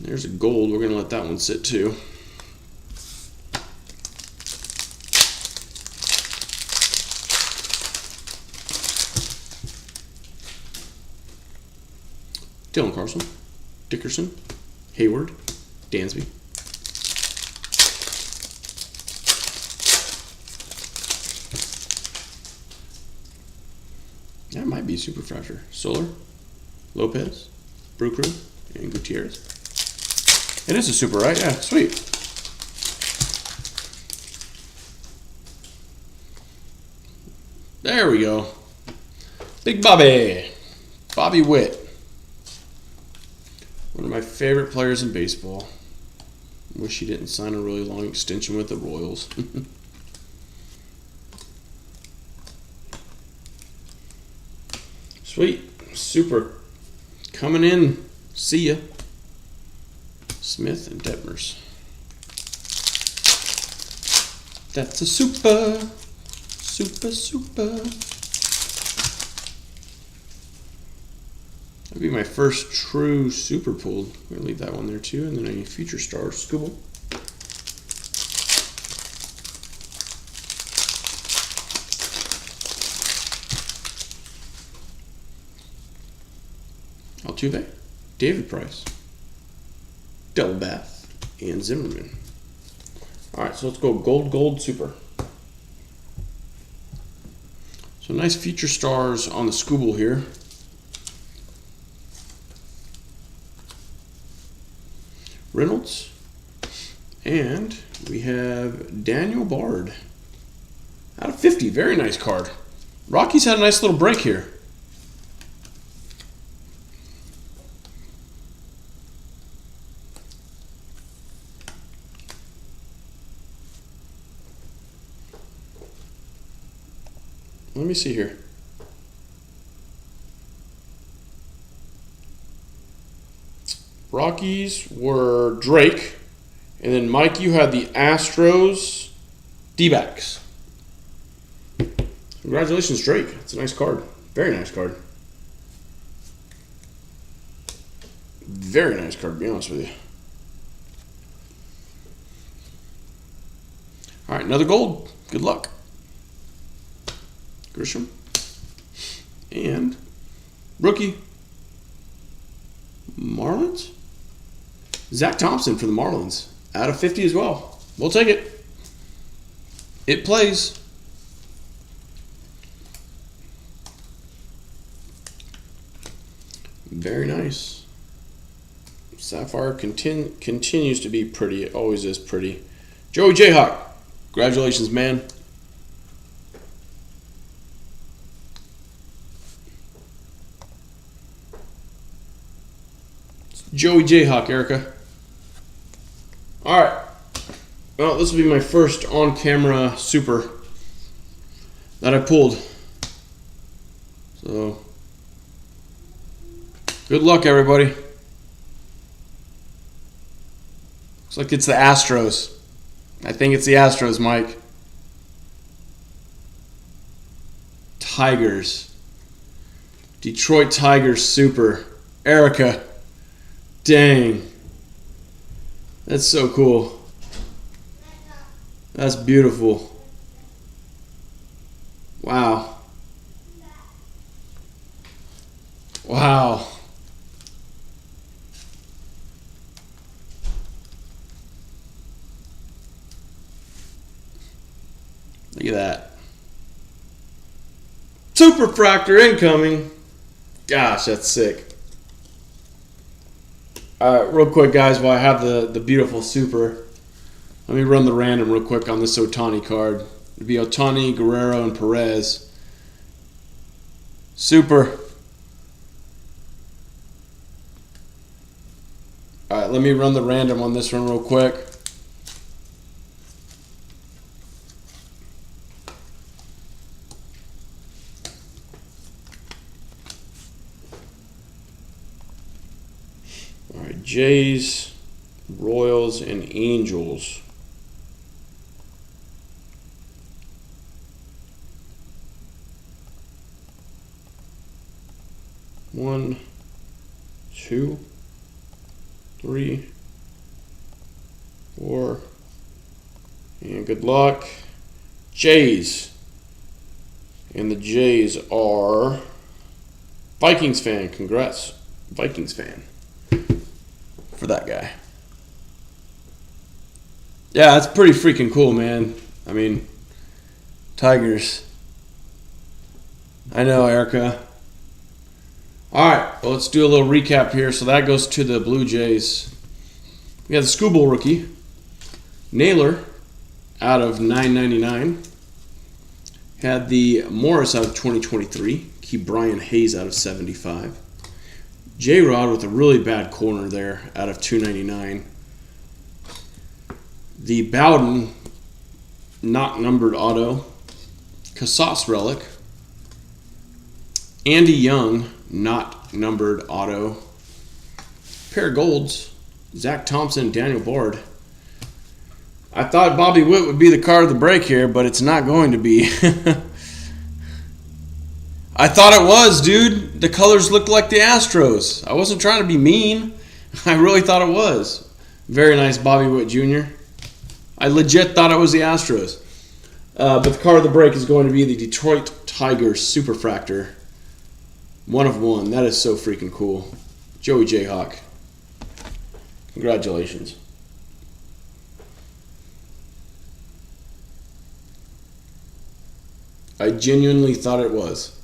There's a gold. We're going to let that one sit too. Dylan Carlson, Dickerson, Hayward, Dansby. That might be super fracture. Solar, Lopez, Brew Crew, and Gutierrez. It is a super, right? Yeah, sweet. There we go. Big Bobby. Bobby Witt. One of my favorite players in baseball. Wish he didn't sign a really long extension with the Royals. Sweet. Super. Coming in. See ya. Smith and Detmers. That's a super. That'd be my first true super pull. I'm going to leave that one there too. And then a Future Star Scooble. Altuve, David Price, Double Bath, and Zimmerman. Alright, so let's go gold, super. So nice Future Stars on the Scooble here. Reynolds. And we have Daniel Bard. Out of 50, very nice card. Rockies had a nice little break here. Let me see here. Rockies were Drake, and then Mike, you had the Astros D-backs. Congratulations, Drake. It's a nice card. Very nice card. Very nice card, to be honest with you. All right, another gold. Good luck. Grisham, And rookie Marlins. Zach Thompson for the Marlins. Out of 50 as well. We'll take it. It plays. Very nice. Sapphire continues to be pretty. It always is pretty. Joey Jayhawk. Congratulations, man. It's Joey Jayhawk, Erica. Alright. Well, this will be my first on-camera super that I pulled. So, good luck, everybody. Looks like it's the Astros. I think it's the Astros, Mike. Tigers. Detroit Tigers super. Erica. Dang. That's so cool. That's beautiful. Wow. Wow. Look at that. Superfractor incoming. Gosh, that's sick. Alright, real quick, guys, while I have the beautiful super, let me run the random real quick on this Ohtani card. It'd be Ohtani, Guerrero, and Perez. Super. Alright, let me run the random on this one real quick. Alright, Jays, Royals, and Angels. One, two, 3, 4, and good luck. Jays. And the Jays are Vikings fan. Congrats, Vikings fan, for that guy. Yeah, that's pretty freaking cool, man. I mean, Tigers. I know, Erica. Alright, well, let's do a little recap here. So that goes to the Blue Jays. We have the Scooble rookie. Naylor out of 999. Had the Morris out of 2023. Keep Brian Hayes out of 75. J-Rod with a really bad corner there out of 299. The Bowden not numbered auto. Casas relic. Andy Young not numbered auto. Pair of golds. Zach Thompson, Daniel Bard. I thought Bobby Witt would be the card of the break here, but it's not going to be. I thought it was, dude. The colors looked like the Astros. I wasn't trying to be mean. I really thought it was. Very nice, Bobby Witt Jr. I legit thought it was the Astros. But the card of the break is going to be the Detroit Tigers Superfractor. 1 of 1. That is so freaking cool. Joey Jayhawk. Congratulations. I genuinely thought it was.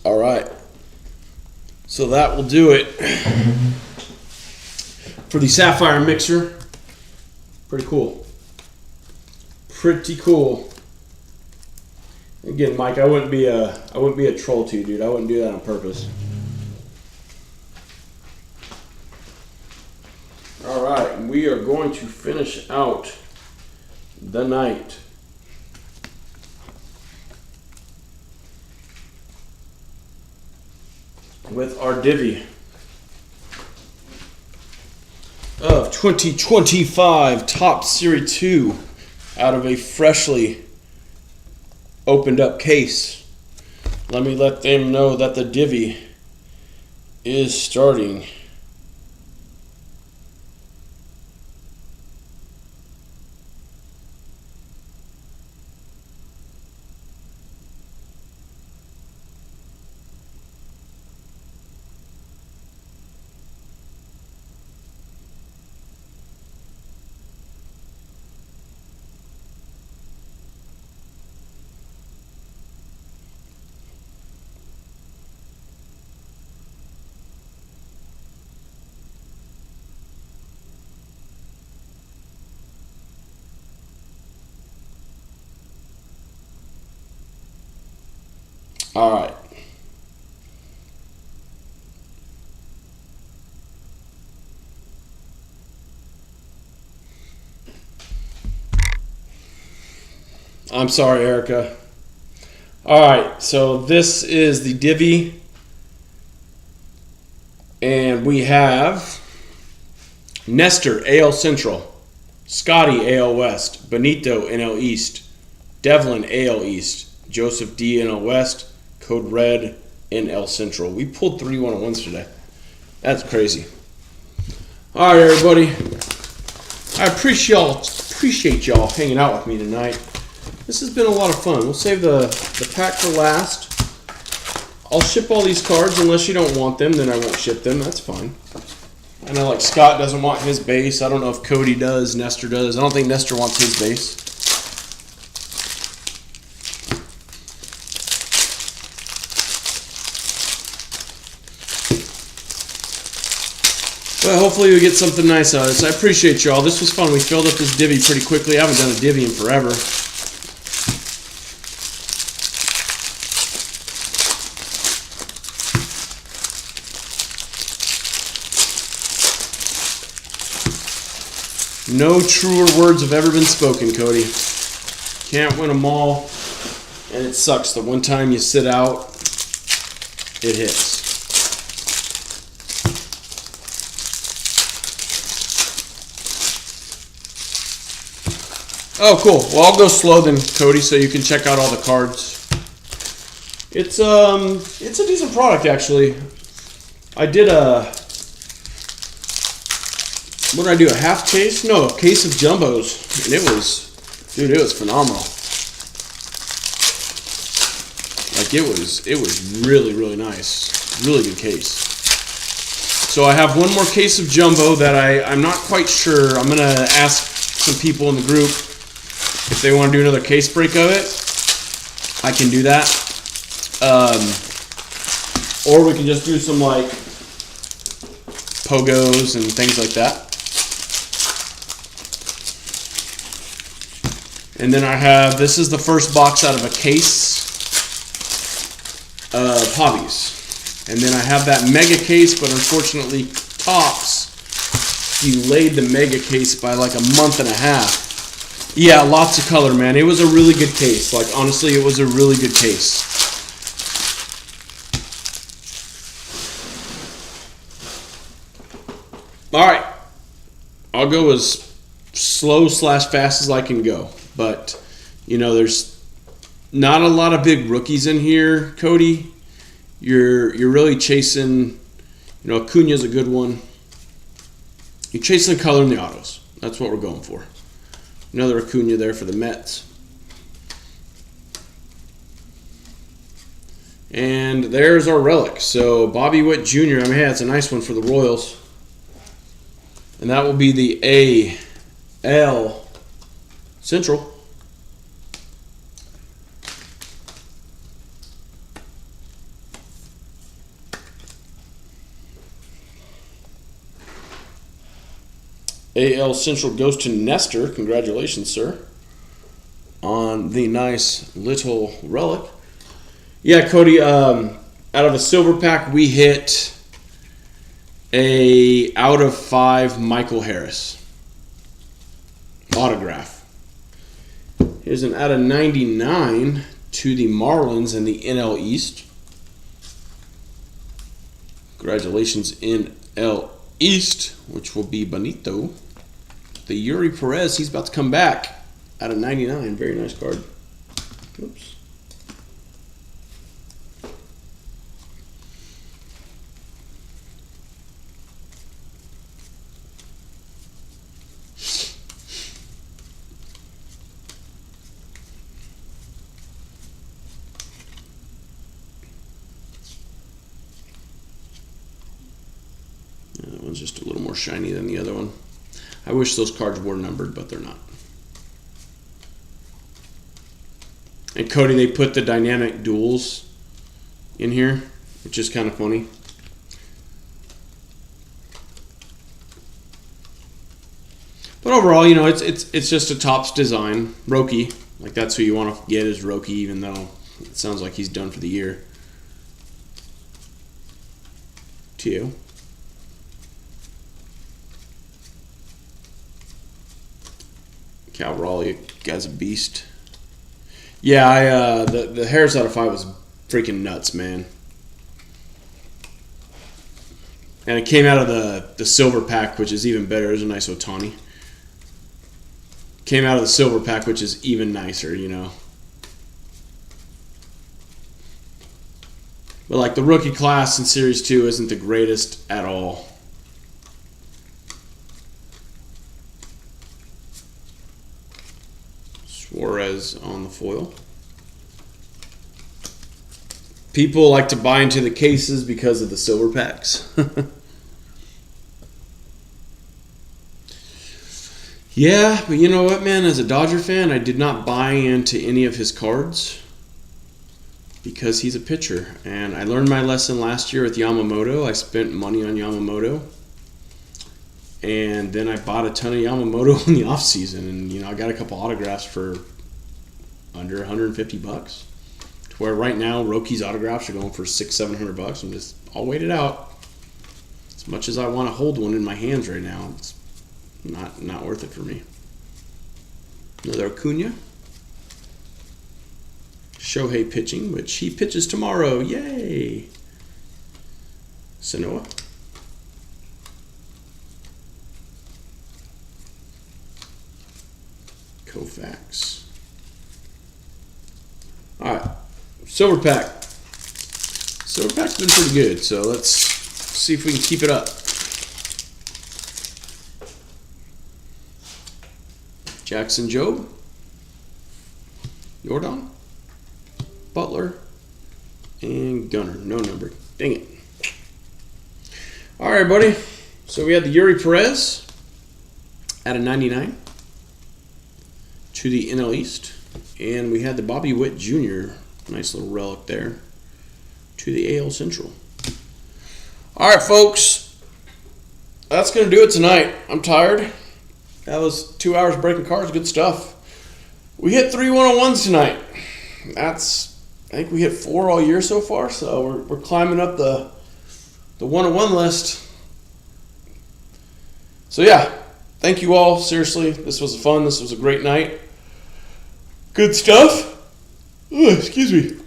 All right. So that will do it for the Sapphire Mixer. Pretty cool. Pretty cool. Again, Mike, I wouldn't be a troll to you, dude. I wouldn't do that on purpose. we are going to finish out the night with our divvy of 2025 Top Series 2 out of a freshly opened up case. Let me let them know that the divvy is starting. All right. I'm sorry, Erica. All right, so this is the divvy, and we have Nestor, AL Central, Scotty, AL West, Benito, NL East, Devlin, AL East, Joseph D, NL West, Code Red, NL Central. We pulled 3 1-on-1s today. That's crazy. All right, everybody. I appreciate y'all hanging out with me tonight. This has been a lot of fun. We'll save the pack for last. I'll ship all these cards unless you don't want them. Then I won't ship them. That's fine. I know, like, Scott doesn't want his base. I don't know if Cody does. Nestor does. I don't think Nestor wants his base. But hopefully we get something nice out of this. I appreciate y'all. This was fun. We filled up this divvy pretty quickly. I haven't done a divvy in forever. No truer words have ever been spoken, Cody. Can't win them all, and it sucks. The one time you sit out, it hits. Oh, cool. Well, I'll go slow then, Cody, so you can check out all the cards. It's a decent product, actually. I did what did I do? A half case? No, a case of jumbos, and it was phenomenal. Like, it was really, really nice. Really good case. So I have one more case of jumbo that I'm not quite sure. I'm gonna ask some people in the group if they want to do another case break of it. I can do that. Or we can just do some, like, pogos and things like that. And then I have, this is the first box out of a case of hobbies. And then I have that mega case, but unfortunately Topps delayed the mega case by like a month and a half. Yeah, lots of color, man. It was a really good case. Like, honestly, it was a really good case. All right. I'll go as slow/fast as I can go. But, you know, there's not a lot of big rookies in here, Cody. You're really chasing, you know, Acuna's a good one. You're chasing color in the autos. That's what we're going for. Another Acuna there for the Mets. And there's our relic. So Bobby Witt Jr., I mean, hey, that's a nice one for the Royals. And that will be the AL Central. AL Central goes to Nestor. Congratulations, sir, on the nice little relic. Yeah, Cody, out of a silver pack, we hit a out of 5 Michael Harris. autograph. Here's an out of 99 to the Marlins and the NL East. Congratulations, NL East, which will be Bonito. The Yuri Perez, he's about to come back out of 99. Very nice card. Oops. That one's just a little more shiny than the other one. I wish those cards were numbered, but they're not. And Cody, they put the dynamic duels in here, which is kind of funny. But overall, you know, it's just a Topps design. Roki, like that's who you want to get is Roki, even though it sounds like he's done for the year. Tio. Cal Raleigh, guy's a beast. Yeah, the Harris out of 5 was freaking nuts, man. And it came out of the silver pack, which is even better. There's a nice Ohtani. Came out of the silver pack, which is even nicer, you know. But like the rookie class in Series 2 isn't the greatest at all. Suarez on the foil. People like to buy into the cases because of the silver packs. Yeah, but you know what, man? As a Dodger fan, I did not buy into any of his cards because he's a pitcher. And I learned my lesson last year with Yamamoto. I spent money on Yamamoto. And then I bought a ton of Yamamoto in the offseason. And, you know, I got a couple autographs for under $150. To where right now, Roki's autographs are going for $600-700. I'll wait it out. As much as I want to hold one in my hands right now, it's not worth it for me. Another Acuna. Shohei pitching, which he pitches tomorrow. Yay! Sanoa. Koufax. Alright. Silver pack. Silver pack's been pretty good, so let's see if we can keep it up. Jackson Jobe. Jordan. Butler. And Gunner. No number. Dang it. Alright, buddy. So we had the Yuri Perez at a 99 to the NL East. And we had the Bobby Witt Jr. Nice little relic there to the AL Central. Alright, folks. That's going to do it tonight. I'm tired. That was 2 hours breaking cards. Good stuff. We hit 3 101s tonight. I think we hit 4 all year so far, so we're climbing up the 101 list. So yeah, thank you all. Seriously, this was fun. This was a great night. Good stuff. Excuse me.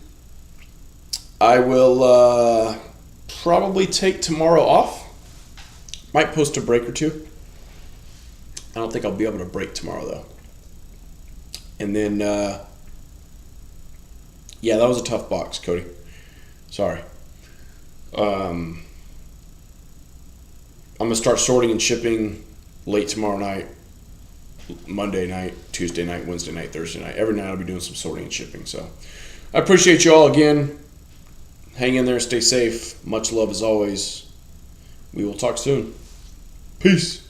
I will probably take tomorrow off. Might post a break or two. I don't think I'll be able to break tomorrow, though. And then, yeah, that was a tough box, Cody. Sorry. I'm going to start sorting and shipping late tomorrow night, Monday night, Tuesday night, Wednesday night, Thursday night. Every night I'll be doing some sorting and shipping. So I appreciate you all again. Hang in there. Stay safe. Much love as always. We will talk soon. Peace.